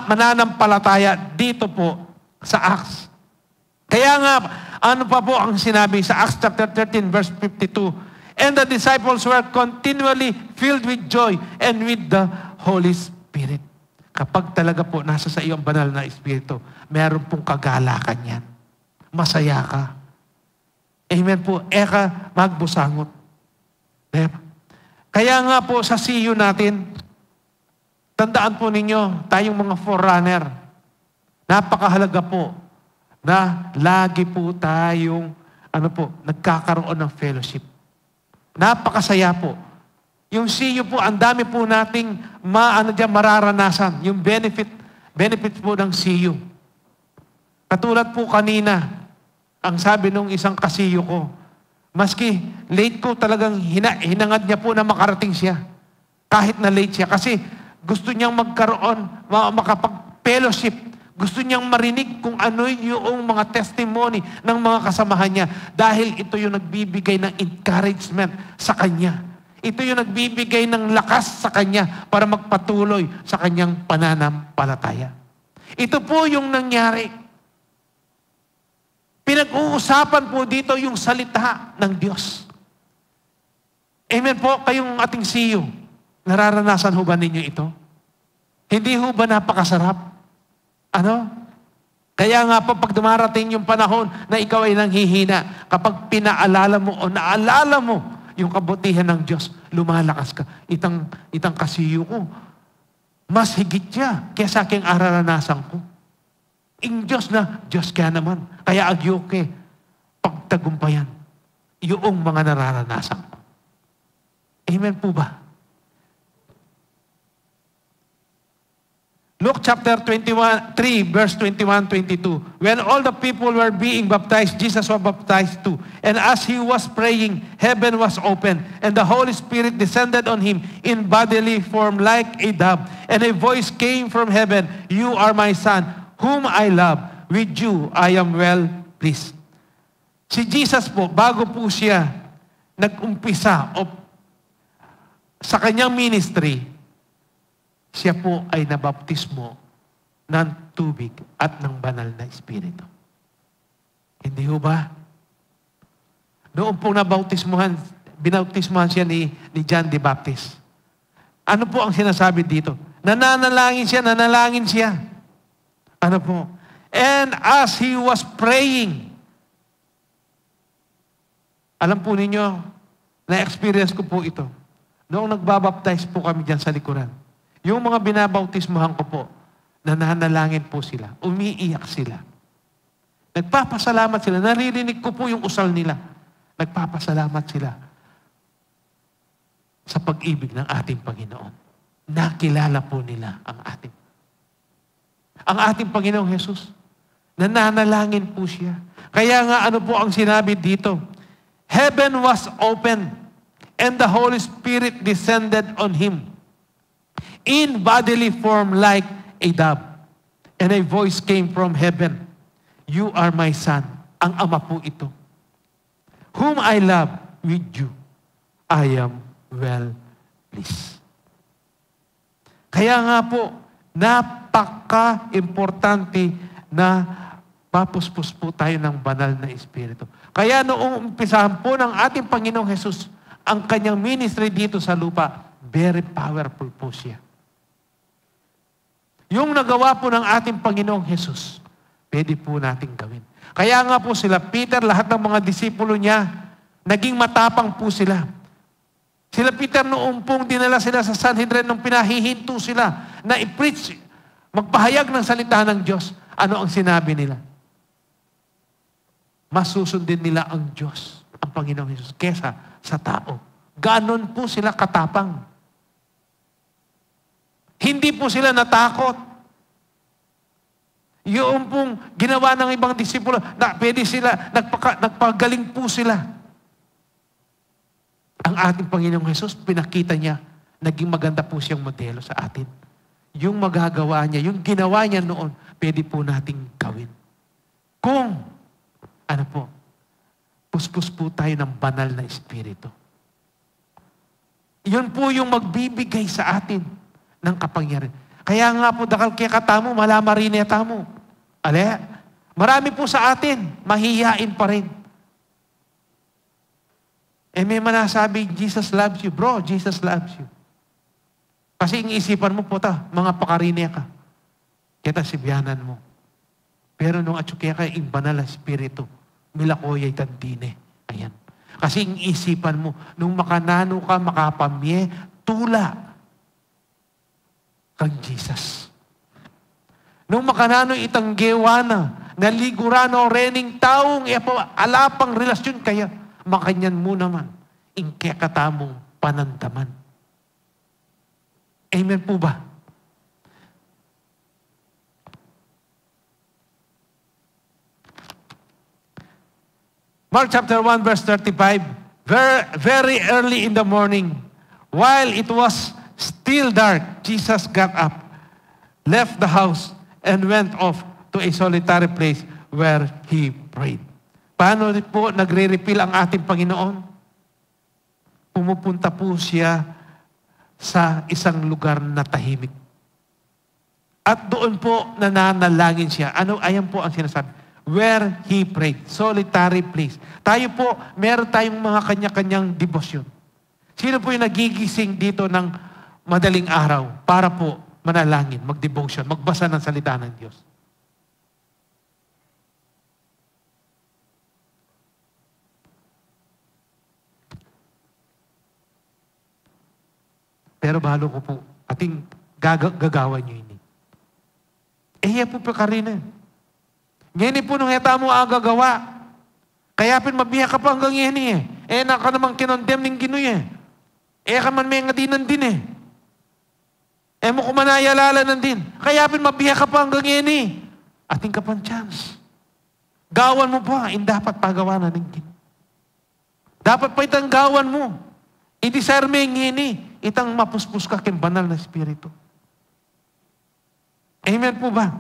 mananampalataya dito po sa Acts. Kaya nga, ano pa po ang sinabi sa Acts chapter 13 verse 52? And the disciples were continually filled with joy and with the Holy Spirit. Kapag talaga po nasa sa iyong banal na Espiritu, meron pong kagalakan yan. Masaya ka. Amen po. Eka magbusangot. Diba? Kaya nga po sa CU natin, tandaan po ninyo, tayong mga forerunner, napakahalaga po na lagi po tayong nagkakaroon ng fellowship. Napakasaya po. Yung CU po, ang dami po nating mararanasan. Yung benefit po ng CU. Katulad po kanina, ang sabi nung isang kasiyo ko, maski late ko talagang hinangad niya po na makarating siya. Kahit na late siya. Kasi gusto niyang magkaroon, makapag-fellowship. Gusto niyang marinig kung ano yung mga testimony ng mga kasamahan niya. Dahil ito yung nagbibigay ng encouragement sa kanya. Ito yung nagbibigay ng lakas sa kanya para magpatuloy sa kanyang pananampalataya. Ito po yung nangyari. Pinag-uusapan po dito yung salita ng Diyos. Amen po, kayong ating CU. Nararanasan ho ba ninyo ito? Hindi ho ba napakasarap? Kaya nga po, pag dumarating yung panahon na ikaw ay nanghihina, kapag pinaalala mo o naalala mo yung kabutihan ng Diyos, lumalakas ka. Itang kasiyo ko, mas higit siya kaysa aking araranasan ko. Ing Diyos na, Diyos kaya naman. Kaya agyoke, pagtagumpayan, yung mga nararanasan ko. Amen po ba? Luke chapter 3, verse 21-22. When all the people were being baptized, Jesus was baptized too. And as he was praying, heaven was opened, and the Holy Spirit descended on him in bodily form like a dove. And a voice came from heaven, "You are my Son, whom I love. With you I am well pleased." Si Jesus po, bago po siya nag-umpisa sa kanyang ministry, siya po ay nabaptismo ng tubig at ng banal na Espiritu. Hindi ho ba? Noong pong binautismuhan siya ni John the Baptist. Ano po ang sinasabi dito? Nananalangin siya. Ano po? And as he was praying, alam po ninyo, na-experience ko po ito. Noong nagbabaptize po kami dyan sa likuran, yung mga binabautismuhan ko po, nananalangin po sila, umiiyak sila. Nagpapasalamat sila. Naririnig ko po yung usal nila. Nagpapasalamat sila sa pag-ibig ng ating Panginoon. Nakilala po nila ang ating Panginoong Jesus. Nananalangin po siya. Kaya nga ano po ang sinabi dito? Heaven was open and the Holy Spirit descended on him in bodily form like a dove. And a voice came from heaven, "You are my Son." Ang Ama po ito. "Whom I love, with you I am well pleased." Kaya nga po, napaka-importante na mapuspos po tayo ng banal na Espiritu. Kaya noong umpisahan po ng ating Panginoong Jesus, ang kanyang ministry dito sa lupa, very powerful po siya. Yung nagawa po ng ating Panginoong Jesus, pwede po nating gawin. Kaya nga po sila, Peter, lahat ng mga disipulo niya, naging matapang po sila. Sila Peter noong pong dinala sila sa Sanhedrin, nung pinahihinto sila na i-preach, magpahayag ng salita ng Diyos, ano ang sinabi nila? Mas susundin nila ang Diyos, ang Panginoong Jesus, kesa sa tao. Ganon po sila katapang. Hindi po sila natakot. Yung pong ginawa ng ibang disipulo, na pwede sila, nagpagaling po sila. Ang ating Panginoong Hesus, pinakita niya, naging maganda po siyang modelo sa atin. Yung magagawa niya, yung ginawa niya noon, pwede po nating gawin. Kung, puspos po tayo ng banal na Espiritu. Yun po yung magbibigay sa atin ng kapangyarihan. Kaya nga po, dakal kaya katamo, malamarin niya tamo. Marami po sa atin, mahihiyain pa rin. May manasabi, Jesus loves you. Bro, Jesus loves you. Kasi iniisipan mo po mga pakarinya ka. Kita sibiyanan mo. Pero nung atsukya ka, yung banal na Espiritu, milakoyay tandine. Ayan. Kasi iniisipan mo, nung makanano ka, makapamye, tula kang Jesus. Nung makanano itanggewa na, naligurano rening taong, alapang relasyon kaya, makanyan mo naman, ingkya katamong panandaman. Amen po ba? Mark chapter 1 verse 35, very early in the morning, while it was still dark, Jesus got up, left the house, and went off to a solitary place where He prayed. Paano po nagre-refill ang ating Panginoon? Pumupunta po siya sa isang lugar na tahimik. At doon po nananalangin siya. Ayan po ang sinasabi. Where He prayed. Solitary place. Tayo po, meron tayong mga kanya-kanyang debosyon. Sino po yung nagigising dito ng madaling araw para po manalangin, mag-devotion, magbasa ng salita ng Diyos? Pero balo ko po, ating gagawan nyo ini. Yan po pa karina. Ngayon po nung heta mo agagawa. Kaya mabiya ka pa hanggang yan naka namang kinondem ng ginuya. Ka man may nga dinan din mo kumanayalala ng din. Kaya mabiya ka pa hanggang yan Ating ka pang chance. Gawan mo pa, dapat pagawa na ng gin. Dapat pa itang gawan mo. I-desire mo yung itang mapuspus ka kin banal na Espiritu. Amen po ba?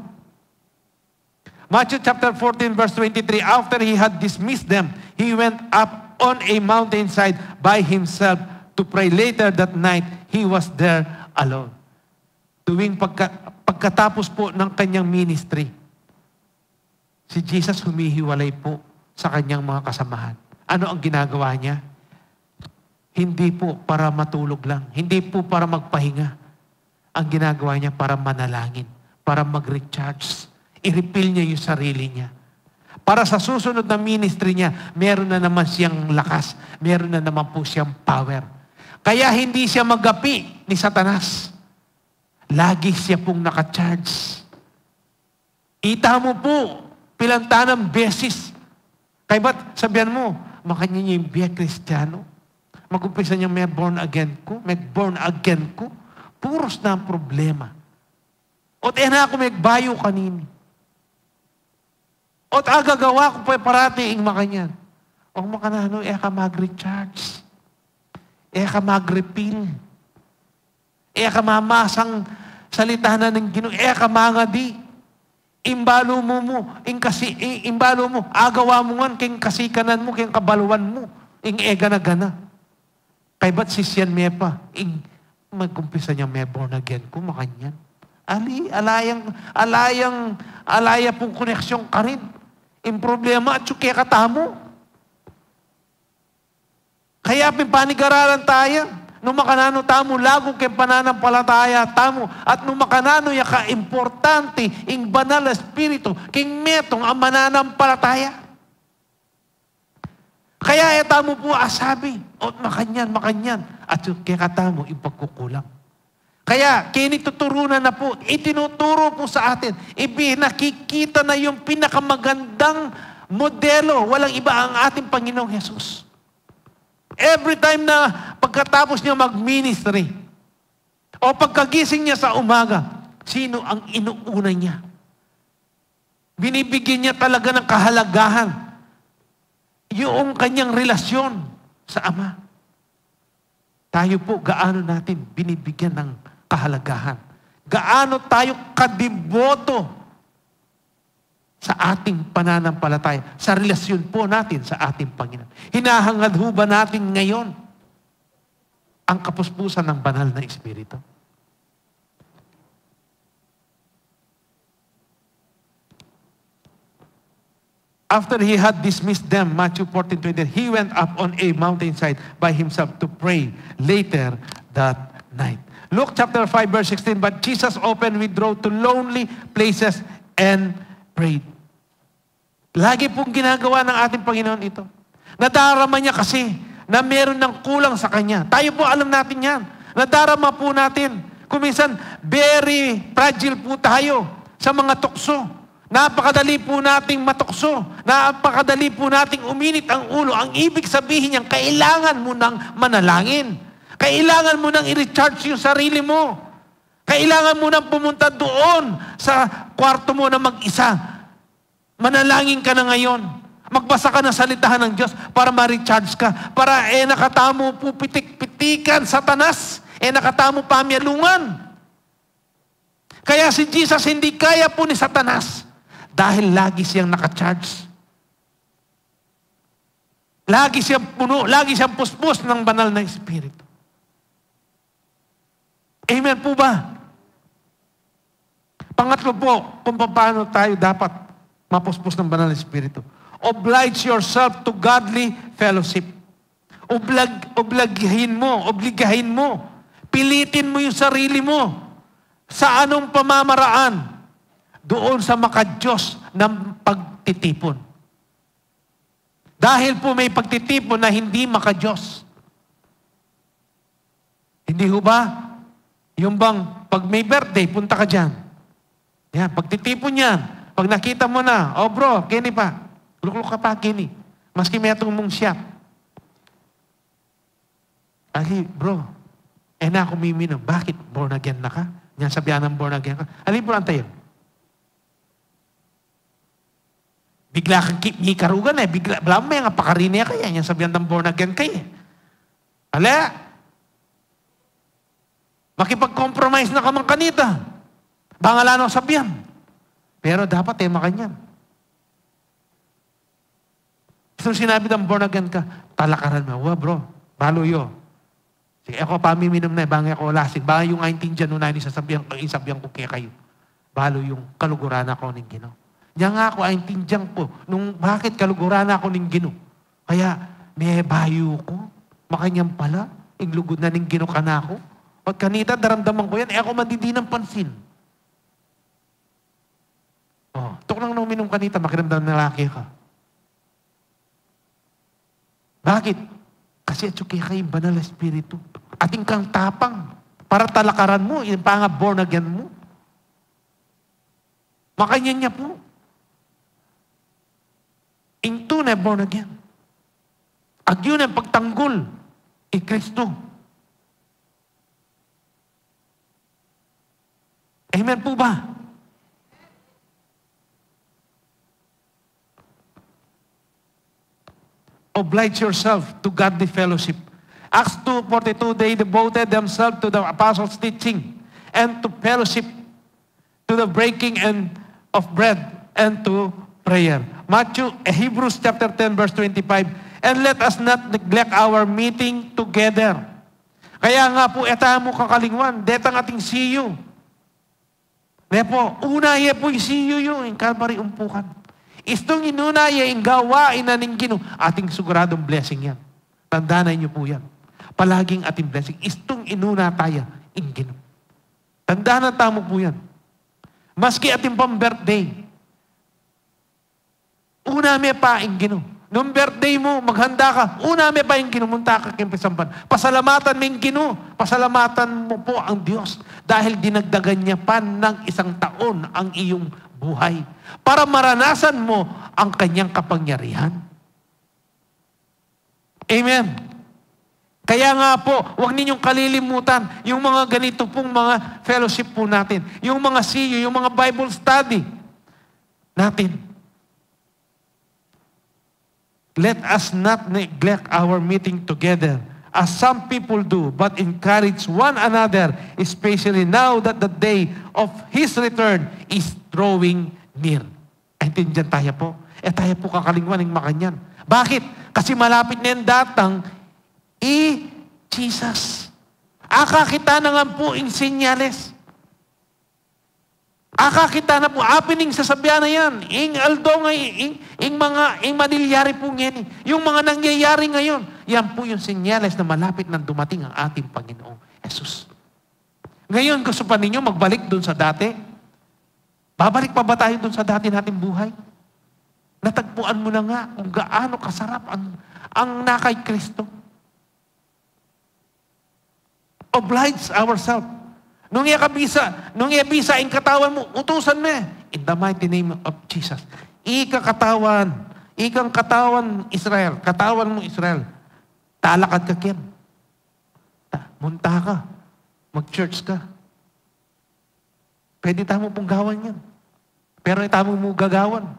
Matthew chapter 14 verse 23, after He had dismissed them, He went up on a mountainside by Himself to pray. Later that night, He was there alone. Tuwing pagkatapos po ng kanyang ministry, si Jesus humihiwalay po sa kanyang mga kasamahan. Ano ang ginagawa niya? Hindi po para matulog lang. Hindi po para magpahinga. Ang ginagawa niya para manalangin, para mag-recharge. I-refill niya yung sarili niya. Para sa susunod na ministry niya, meron na naman siyang lakas. Meron na naman po siyang power. Kaya hindi siya magapi ni Satanas. Lagi siya pong nakacharge. Ita mo po, pilantanang beses. Kaya ba't sabihan mo, makanya niya yung biya Kristiyano? Mag-umpisa niya may born again ko. Puros na ang problema. Ot na ako may bayo kanini. Ot agagawa ko pa parati ing makanyan. O makanano, ka mag-recharge. Ka mag-refill. Ka mamasang salita na ng Ginoo. Ka mangadi. Imbalo mo, agawa mo nga, king kasikanan mo, king kabaluan mo, ing gana-gana. Kay ba't sisyan me pa? Magkumpisa niya may born again ko, makanyan. Alaya pong koneksyon ka rin. Yung problema at suke katamo. Kaya pinpanigaralan tayo. Nung makanano tamo, lago kay pananampalataya tamo. At nung makanano, yaka importante, ing banal na Espiritu, king metong ang mananampalataya. Kaya tamo po asabi, makanyan. At kaya katamo, ipagkukulang. Kaya, kinituturunan na po, itinuturo po sa atin, nakikita na yung pinakamagandang modelo, walang iba ang ating Panginoong Hesus. Every time na pagkatapos niya mag-ministry, o pagkagising niya sa umaga, sino ang inuuna niya? Binibigyan niya talaga ng kahalagahan yung kanyang relasyon sa Ama. tayo po gaano natin binibigyan ng kahalagahan. Gaano tayo kadiboto sa ating pananampalataya, sa relasyon po natin sa ating Panginoon. Hinahangad ho ba natin ngayon ang kapuspusan ng banal na Espiritu? After he had dismissed them, Matthew 14:20, he went up on a mountainside by himself to pray later that night. Luke chapter 5 verse 16, but Jesus often withdrew to lonely places and prayed. Lagi pong ginagawa ng ating Panginoon ito. Nadarama niya kasi na meron ng kulang sa Kanya. Tayo po alam natin yan. Nadarama po natin. Kung minsan, very fragile po tayo sa mga tukso. Napakadali po nating matukso. Napakadali po nating uminit ang ulo. Ang ibig sabihin niyan, kailangan mo nang manalangin. Kailangan mo nang i-recharge yung sarili mo. Kailangan mo nang pumunta doon sa kwarto mo na mag-isa. Manalangin ka na ngayon. Magbasa ka ng salitahan ng Diyos para ma-recharge ka. Para nakatamo po pitik-pitikan Satanas. Nakatamo pamyalungan. Kaya si Jesus hindi kaya po ni Satanas. Dahil lagi siyang nakacharge. Lagi siyang puno, lagi siyang puspos ng banal na Espiritu. Amen po ba? Pangatlo po, kung paano tayo dapat mapuspos ng banal na Espiritu. Oblige yourself to godly fellowship. Obligahin mo. Pilitin mo yung sarili mo. Sa anong pamamaraan? Doon sa makadiyos ng pagtitipon. Dahil po may pagtitipon na hindi makadiyos. Hindi ho ba? Yung bang, pag may birthday, punta ka dyan. Yan, pagtitipon yan. Pag nakita mo na, oh bro, kini pa. Lukluk ka pa, kini. Maski may atong mong shop. Ali, bro, na ako miminom. Bakit? Born again na ka? Yan sabihan ng born again ka. Ali, bro, antayo. Bigla kang karugan bigla, may nga pakarinia kaya, yan sabihan ng born again kayo. Ala, makipag-compromise na ka mang kanita. Bangalan ang sabihan. Pero dapat makanyan. So sinabi ng born again ka, talakaran mo, bro, baluyo. Sige, ako pamiminom na, bangay ako lasing. Bangay yung 19 dyan, nung isabihan ko kaya kayo. Balo yung kaluguran ako ng Ginoo. Yan nga ako, intindihan ko, nung bakit kaluguran ako ng Ginoo. Kaya, may bayo ko. Makanyang pala, inglugod na ng Ginoo ka na ako. Pag kanita, daramdaman ko yan, ako mandidi ng pansin. Oh, tuk lang na uminom kanita, makiramdam na laki ka. Bakit? Kasi at suki kayo banal na Espiritu. Ating kang tapang. Para talakaran mo, yung pa nga born again mo. Makanya niya po. Into na born again. At yun ang pagtanggol Kristo. Amen po ba? Oblige yourself to godly fellowship. Acts 2:42, they devoted themselves to the apostles' teaching and to fellowship, to the breaking of bread and to prayer. Hebrews chapter 10 verse 25, and let us not neglect our meeting together. Kaya nga po, mo kakalingwan, detang ating siyo. Nepo, unaya po yung siyo yung Calvary umpukan. Istong inunaya yung gawain na ng Ginoo, ating siguradong blessing yan. Tandaan niyo po yan. Palaging ating blessing. Istong inuna tayo in Ginoo. Tandaan na tamo po yan. Maski ating pang birthday, una may pa in Ginoo. Nung birthday mo, maghanda ka, una may pa in Ginoo, munta ka kimpisampan. Pasalamatan mo in Ginoo. Pasalamatan mo po ang Diyos dahil dinagdagan niya pa ng 1 taon ang iyong buhay para maranasan mo ang kanyang kapangyarihan. Amen. Kaya nga po, huwag ninyong kalilimutan yung mga ganito pong mga fellowship po natin. Yung mga CU, yung mga Bible study natin. Let us not neglect our meeting together as some people do, but encourage one another, especially now that the day of His return is drawing near. Intindihan tayo po. Tayo po kakalingwan ng makanyan. Bakit? Kasi malapit na yan datang Jesus. Akakita na nga po in senyales. Akakita na po, happening sa sabihan na yan. Ing aldo nga, ing manilyari po ngayon. Yung mga nangyayari ngayon, yan po yung senyales na malapit nang dumating ang ating Panginoong Jesus. Ngayon, gusto pa ninyo magbalik doon sa dati? Babalik pa ba tayo doon sa dati nating buhay? Natagpuan mo na nga kung gaano kasarap ang nakay Kristo. Oblige ourselves. Nung iabisa ang katawan mo, utusan mo in the mighty name of Jesus. Ikang katawan Israel, katawan mo Israel, talakad ka kin. Munta ka, mag-church ka. Pwede tamo pong gawan yan. Pero tamo mo gagawan.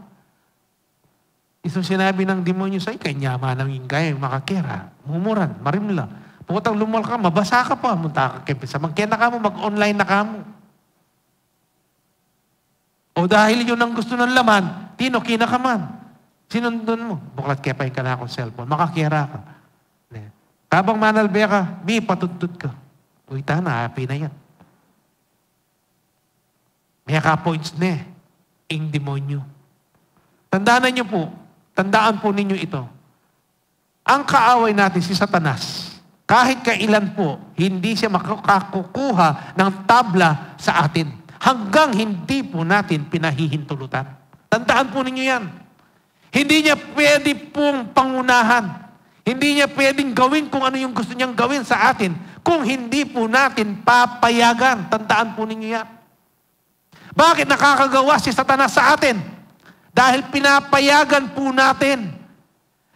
Isang sinabi ng demonyo sa'yo, kanya manang ingay, makakira, mumuran, marimla. Putang lumal ka, mabasa ka pa, munta ka kempisa. Magkena ka mo, mag-online na ka mo. O dahil yun ang gusto ng laman, tinokina ka man. Sinundun mo, buklat kepay ka na akong cellphone, makakira ka. Habang manalbe ka, patutut ka. Uy, tana, happy na yan. May ka-points na ing demonyo. Tandaan po ninyo ito. Ang kaaway natin si Satanas, kahit kailan po, hindi siya makakukuha ng tabla sa atin. Hanggang hindi po natin pinahihintulutan. Tandaan po ninyo yan. Hindi niya pwede pong pangunahan. Hindi niya pwedeng gawin kung ano yung gusto niyang gawin sa atin kung hindi po natin papayagan. Tandaan po ninyo yan. Bakit nakakagawa si Satanas sa atin? Dahil pinapayagan po natin.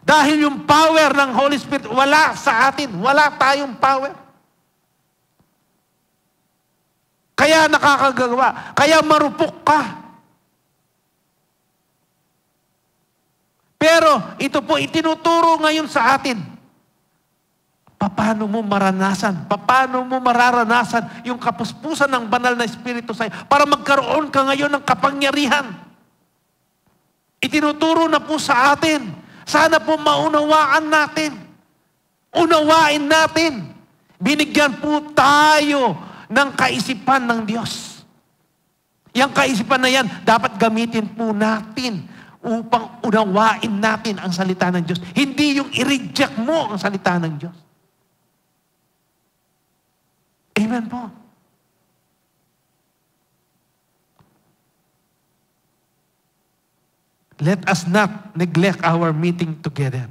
Dahil yung power ng Holy Spirit wala sa atin. Wala tayong power. Kaya nakakagawa. Kaya marupok ka. Pero ito po itinuturo ngayon sa atin. Paano mo maranasan? Paano mo mararanasan yung kapuspusan ng banal na Espiritu sa'yo para magkaroon ka ngayon ng kapangyarihan? Itinuturo na po sa atin. Sana po maunawaan natin. Unawain natin. Binigyan po tayo ng kaisipan ng Diyos. Yang kaisipan na yan, dapat gamitin po natin upang unawain natin ang salita ng Diyos. Hindi yung i-reject mo ang salita ng Diyos. Amen po. Let us not neglect our meeting together.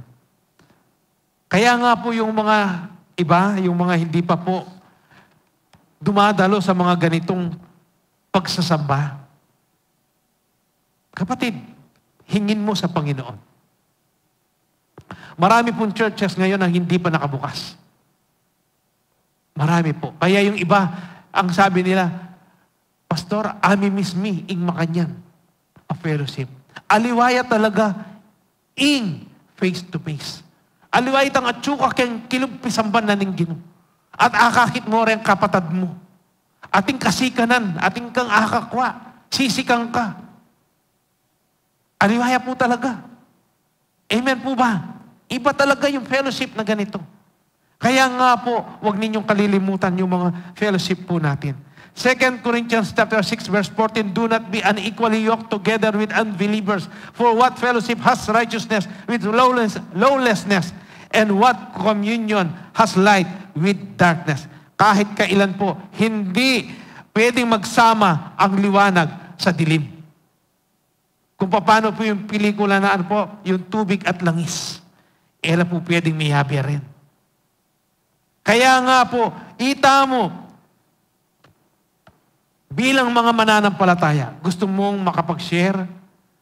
Kaya nga po yung mga iba, yung mga hindi pa po dumadalo sa mga ganitong pagsasamba. Kapatid, hingin mo sa Panginoon. Marami pong churches ngayon ang hindi pa nakabukas. Marami po. Kaya yung iba, ang sabi nila, Pastor, miss me, ing makanyan, a fellowship. Aliwaya talaga, ing face-to-face. Aliwaya tang atsuka keng kilumpisamban na ning Ginoo. At akakit mo rin kapatad mo. Ating kasikanan, ating kang akakwa, sisikang ka. Aliwaya po talaga. Amen po ba? Iba talaga yung fellowship na ganito. Kaya nga po, huwag ninyong kalilimutan yung mga fellowship po natin. 2 Corinthians chapter 6 verse 14, do not be unequally yoked together with unbelievers. For what fellowship has righteousness with lawlessness? And what communion has light with darkness? Kahit kailan po, hindi pwedeng magsama ang liwanag sa dilim. Kung paano po yung pelikula na ano po, yung tubig at langis. Ela po pwedeng miyabi rin. Kaya nga po, ita mo, bilang mga mananampalataya, gusto mong makapag-share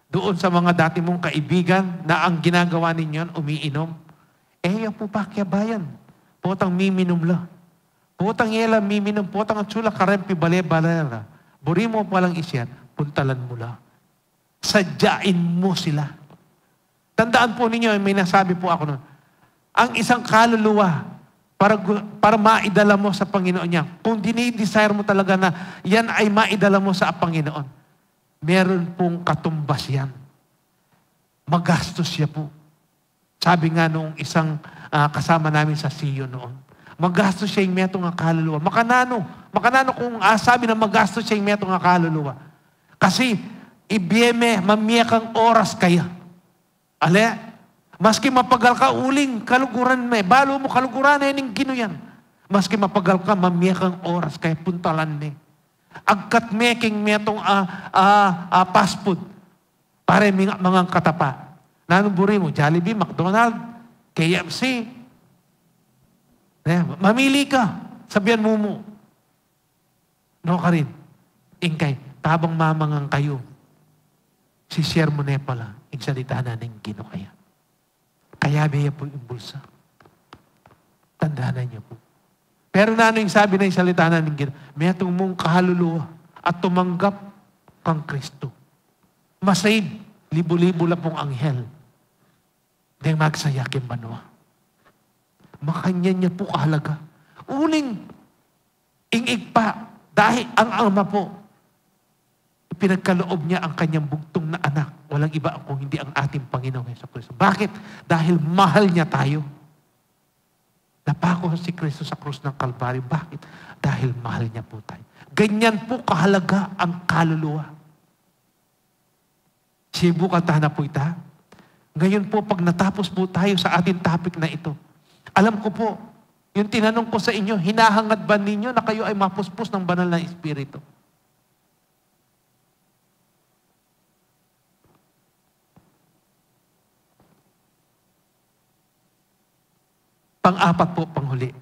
doon sa mga dati mong kaibigan na ang ginagawa ninyo, umiinom? Po pakyabayan. Potang miminom la. Potang yela miminom. Potang ang tsula karempi bale-balera. Buri mo palang isyan, puntalan mo la. Sadyain mo sila. Tandaan po ninyo, may nasabi po ako noon. Ang isang kaluluwa, para maidala mo sa Panginoon niya. Kung dinidesire mo talaga na yan ay maidala mo sa Panginoon, meron pong katumbas yan. Magastos siya po. Sabi nga nung isang kasama namin sa Sion noon, magastos siya yung metong nga kaluluwa. Makanano kung sabi na magastos siya yung metong nga kaluluwa. Kasi, ibiyeme, mamiyakang oras kaya. Ale, maski mapagal ka, uling, kaluguran me. Balo mo kaluguran na yung ginuyan. Maski mapagal ka, mamiyakang oras kaya puntalan me. Agkat meking metong fast food. Para mga katapa. Nanuburi mo, Jollibee, McDonald's, KFC. Mamili ka. Sabihan mo. No ka rin. Ingkay, tabang mamangang kayo. Si share mo na pala, yung salita na ng Ginoo kaya. Kaya biya po yung bulsa. Tandaan niyo po. Pero na yung sabi na yung salita na ng Ginoo, may atong mong kahaluluwa at tumanggap kang Kristo. Masave, libo-libo lang pong anghel. Dahil magsayak yung banwa. Makanya niya po kahalaga. Uling, ingig pa, dahil ang ama po, pinagkaloob niya ang kanyang bugtong na anak. Walang iba kung hindi ang ating Panginoong Jesucristo. Bakit? Dahil mahal niya tayo. Napako si Kristo sa krus ng Kalbaryo. Bakit? Dahil mahal niya po tayo. Ganyan po kahalaga ang kaluluwa. Sibu kanta na po ita. Ngayon po, pag natapos po tayo sa ating topic na ito, alam ko po, yung tinanong ko sa inyo, hinahangad ba ninyo na kayo ay mapuspos ng banal na Espiritu? Pang-apat po, panghuli.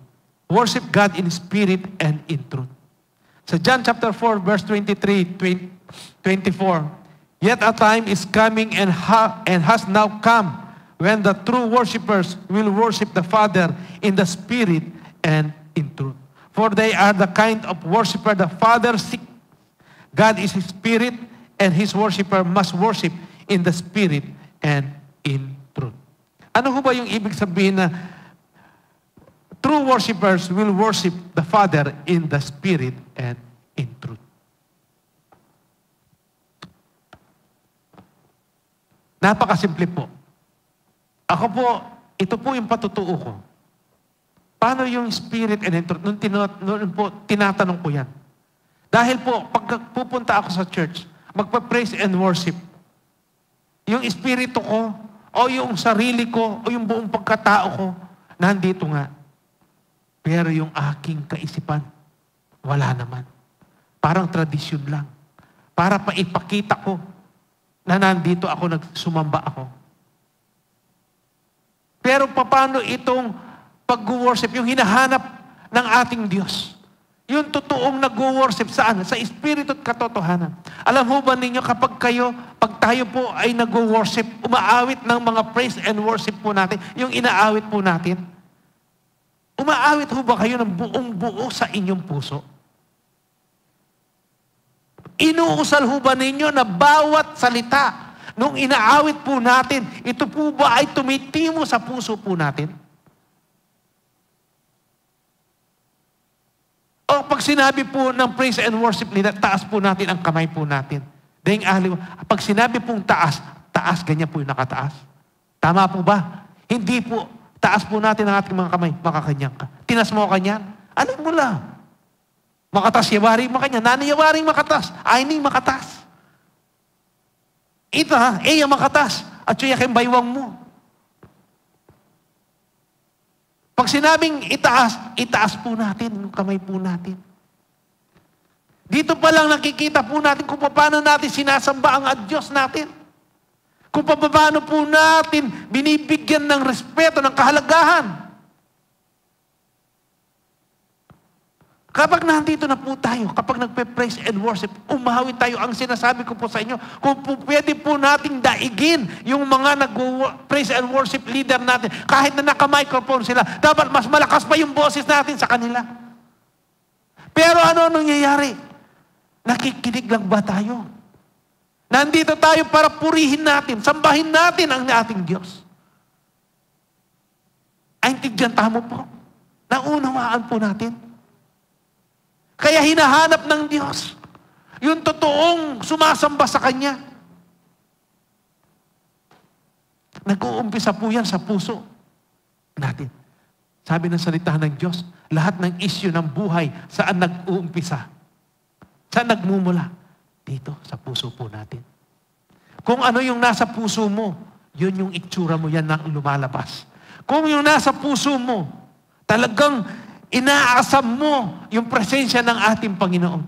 Worship God in spirit and in truth. Sa John chapter 4, verse 23, 24, yet a time is coming and has now come when the true worshipers will worship the Father in the spirit and in truth. For they are the kind of worshiper the Father seeks. God is His Spirit, and His worshiper must worship in the spirit and in truth. Ano ho ba yung ibig sabihin na true worshipers will worship the Father in the spirit and in truth? Napakasimple po. Ako po, ito po yung patutuo ko. Paano yung spirit and in truth? Noon po, tinatanong ko yan. Dahil po, pag pupunta ako sa church, magpa-praise and worship, yung espiritu ko, o yung sarili ko, o yung buong pagkatao ko, nandito nga. Pero yung aking kaisipan, wala naman. Parang tradisyon lang. Para paipakita ko na nandito ako, nagsumamba ako. Pero paano itong pag-worship, yung hinahanap ng ating Diyos? Yung totoong nag-worship saan? Sa Espiritu at katotohanan. Alam mo ba ninyo, pag tayo po ay nag-worship, umaawit ng mga praise and worship po natin, yung inaawit po natin, umaawit ho ba kayo ng buong buo sa inyong puso? Inuusal ho ba ninyo na bawat salita nung inaawit po natin, ito po ba ay tumitimo sa puso po natin? O pag sinabi po ng praise and worship leader, taas po natin ang kamay po natin. Dahil aliw, pag sinabi pong taas, ganyan po yung nakataas. Tama po ba? Hindi po. Taas po natin ang ating mga kamay, makakanyang ka. Tinas mo kanyan, alam mo lang. Makatas yawaring makanya, nani yawaring makatas, ay ni makatas. Ito ha, yung makatas, at siya yakin baywang mo. Pag sinabing itaas po natin, yung kamay po natin. Dito pa lang nakikita po natin kung paano natin sinasamba ang Diyos natin. Kung paano po natin binibigyan ng respeto, ng kahalagahan. Kapag nandito na po tayo, kapag nagpe-praise and worship, umahawit tayo. Ang sinasabi ko po sa inyo, kung po pwede po nating daigin yung mga nag-praise and worship leader natin, kahit na naka-microphone sila, dapat mas malakas pa yung boses natin sa kanila. Pero ano nangyayari? Nakikinig lang ba tayo? Nandito tayo para purihin natin, sambahin natin ang ating Diyos. Ay, tigyan tamo po. Naunawaan po natin. Kaya hinahanap ng Diyos yung totoong sumasamba sa Kanya. Nag-uumpisa po yan sa puso natin. Sabi ng salita ng Diyos, lahat ng issue ng buhay, saan nag-uumpisa? Saan nagmumula? Dito, sa puso po natin. Kung ano yung nasa puso mo, yun yung itsura mo, yan ang lumalabas. Kung yung nasa puso mo, talagang inaasam mo yung presensya ng ating Panginoon.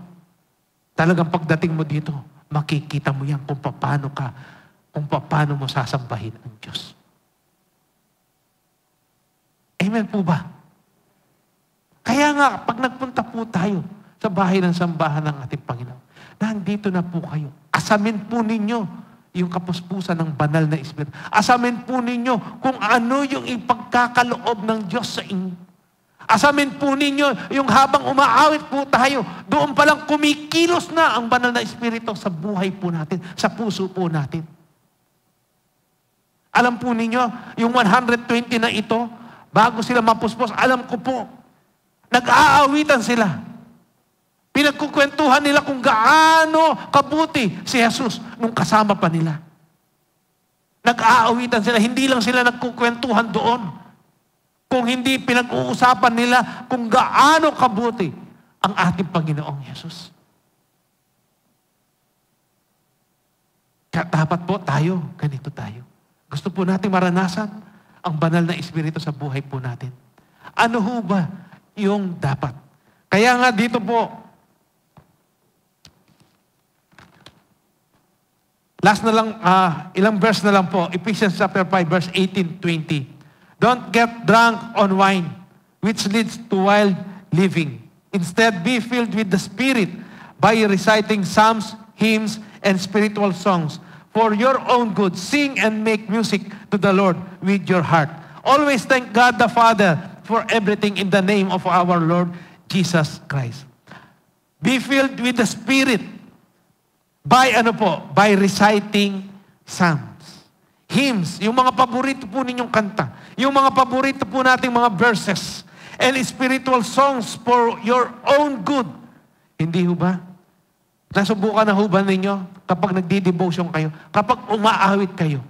Talagang pagdating mo dito, makikita mo yan kung paano mo sasambahin ang Diyos. Amen po ba? Kaya nga, pag nagpunta po tayo sa bahay ng sambahan ng ating Panginoon, nandito na po kayo. Asamin po ninyo yung kapuspusan ng banal na Espiritu. Asamin po ninyo kung ano yung ipagkakaloob ng Diyos sa inyo. Asamin po ninyo yung habang umaawit po tayo, doon palang kumikilos na ang banal na Espiritu sa buhay po natin, sa puso po natin. Alam po ninyo, yung 120 na ito, bago sila mapuspos, alam ko po, nag-aawitan sila. Pinagkukwentuhan nila kung gaano kabuti si Jesus nung kasama pa nila. Nag-aawitan sila. Hindi lang sila nagkukwentuhan doon. Kung hindi pinag-uusapan nila kung gaano kabuti ang ating Panginoong Jesus. Kaya dapat po tayo, ganito tayo. Gusto po natin maranasan ang banal na Espiritu sa buhay po natin. Ano ho ba yung dapat? Kaya nga dito po, last na lang, ilang verse na lang po, Ephesians chapter 5, verse 18-20. Don't get drunk on wine, which leads to wild living. Instead, be filled with the Spirit by reciting psalms, hymns, and spiritual songs. For your own good, sing and make music to the Lord with your heart. Always thank God the Father for everything in the name of our Lord Jesus Christ. Be filled with the Spirit by By reciting psalms, hymns, yung mga paborito po ninyong kanta, yung mga paborito po nating mga verses, and spiritual songs for your own good. Hindi ho ba? Nasubukan na ho ba ninyo kapag nagdi-devotion kayo, kapag umaawit kayo,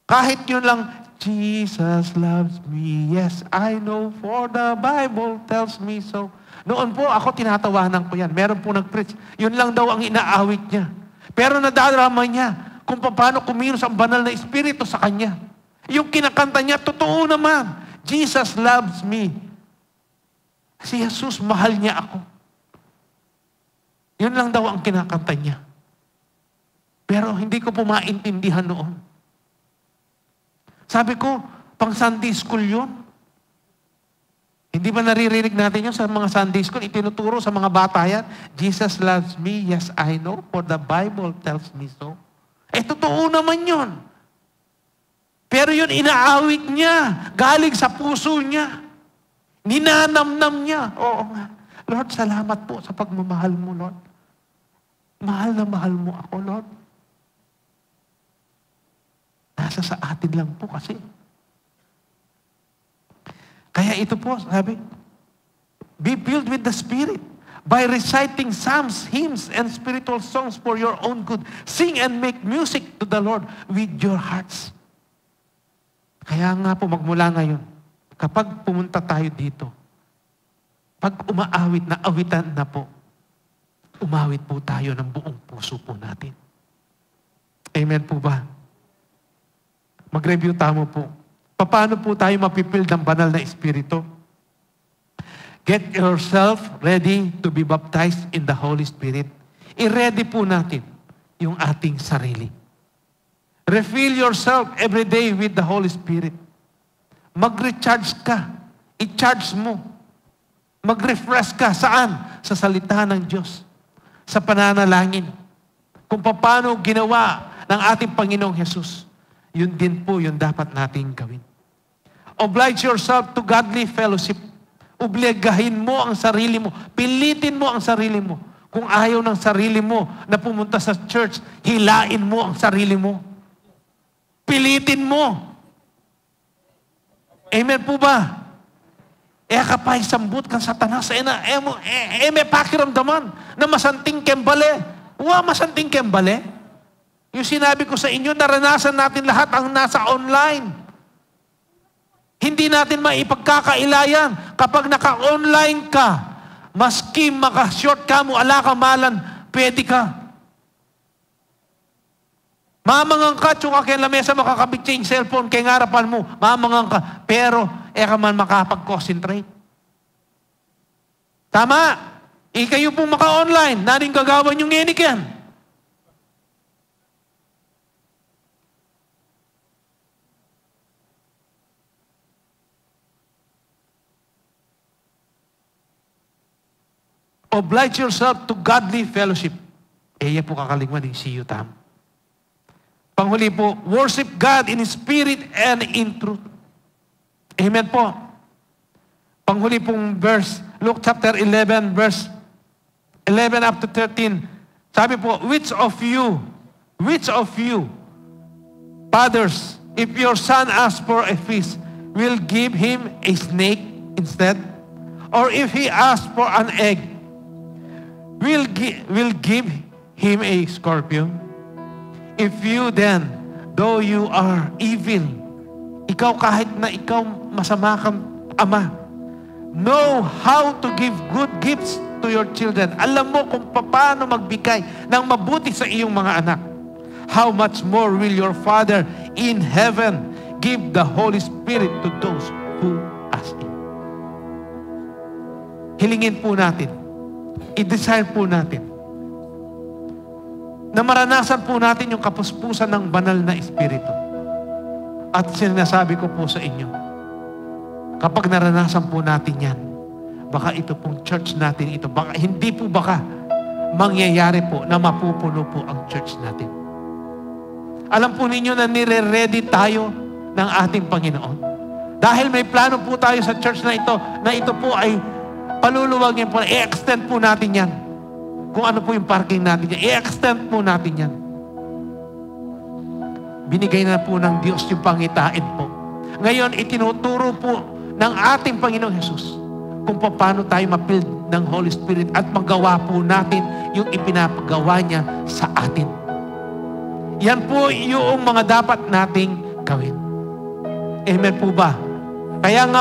kahit yun lang, Jesus loves me, yes, I know, for the Bible tells me so. Noon po, ako tinatawanan ko yan. Meron po nag-preach. Yun lang daw ang inaawit niya. Pero nadarama niya kung paano kumilos ang banal na Espiritu sa kanya. Yung kinakanta niya, totoo naman. Jesus loves me. Si Jesus, mahal niya ako. Yun lang daw ang kinakanta niya. Pero hindi ko po maintindihan noon. Sabi ko, pang Sunday school yun. Hindi ba naririnig natin yun sa mga Sunday school? Itinuturo sa mga bata yan. Jesus loves me, yes I know, for the Bible tells me so. Totoo naman yun. Pero yun, inaawit niya. Galing sa puso niya. Ninanamnam niya. Oo nga. Lord, salamat po sa pagmamahal mo, Lord. Mahal na mahal mo ako, Lord. Nasa sa atin lang po kasi. Kaya ito po, sabi, be filled with the Spirit by reciting psalms, hymns, and spiritual songs for your own good. Sing and make music to the Lord with your hearts. Kaya nga po, magmula ngayon, kapag pumunta tayo dito, pag umaawit na awitan na po, umawit po tayo ng buong puso po natin. Amen po ba? Mag-review tamo po. Paano po tayo mapipil ng banal na Espiritu? Get yourself ready to be baptized in the Holy Spirit. I-ready po natin yung ating sarili. Refill yourself every day with the Holy Spirit. Mag-recharge ka. I-charge mo. Mag-refresh ka. Saan? Sa salita ng Diyos. Sa pananalangin. Kung paano ginawa ng ating Panginoong Jesus. Yun din po yung dapat nating gawin. Oblige yourself to godly fellowship. Obligahin mo ang sarili mo. Pilitin mo ang sarili mo. Kung ayaw ng sarili mo na pumunta sa church, hilain mo ang sarili mo. Pilitin mo. Amen po ba? kapay sambut kang Satanas, may pakiramdaman na masanting kembale. Masanting kembale. Yung sinabi ko sa inyo, naranasan natin lahat ang nasa online. Hindi natin maipagkakailayan. Kapag naka-online ka, maski maka-short ka mo, ala ka malan, pwede ka. Mamangang ka, tsuka kaya lamesa makakabit yung cellphone, kaya ngarapan mo, mamangang ka. Pero, ka man makapag-concentrate. Tama. Kayo pong maka-online, naring gagawan yung nginik yan. Oblige yourself to godly fellowship. Yan po kakalingwan din, see you, Tam. Panghuli po, worship God in spirit and in truth. Amen po. Panghuli pong verse, Luke chapter 11, verse 11 up to 13. Sabi po, which of you, fathers, if your son asks for a fish, will give him a snake instead? Or if he asks for an egg, will give him a scorpion? If you then, though you are evil, ikaw kahit na ikaw masama kang ama, know how to give good gifts to your children. Alam mo kung paano magbigay ng mabuti sa iyong mga anak. How much more will your Father in heaven give the Holy Spirit to those who ask Him? Hilingin po natin. I-desire po natin na maranasan po natin yung kapuspusan ng banal na Espiritu. At sinasabi ko po sa inyo, kapag naranasan po natin yan, baka ito pong church natin ito, baka mangyayari po na mapupuno po ang church natin. Alam po ninyo na nire-ready tayo ng ating Panginoon. Dahil may plano po tayo sa church na ito po ay paluluwagin po, i-extend po natin yan. Kung ano po yung parking natin yan, i-extend po natin yan. Binigay na po ng Diyos yung pangitain po. Ngayon, itinuturo po ng ating Panginoong Hesus kung paano tayo ma-filled ng Holy Spirit at magawa po natin yung ipinapagawa niya sa atin. Yan po yung mga dapat nating gawin. Amen po ba? Kaya nga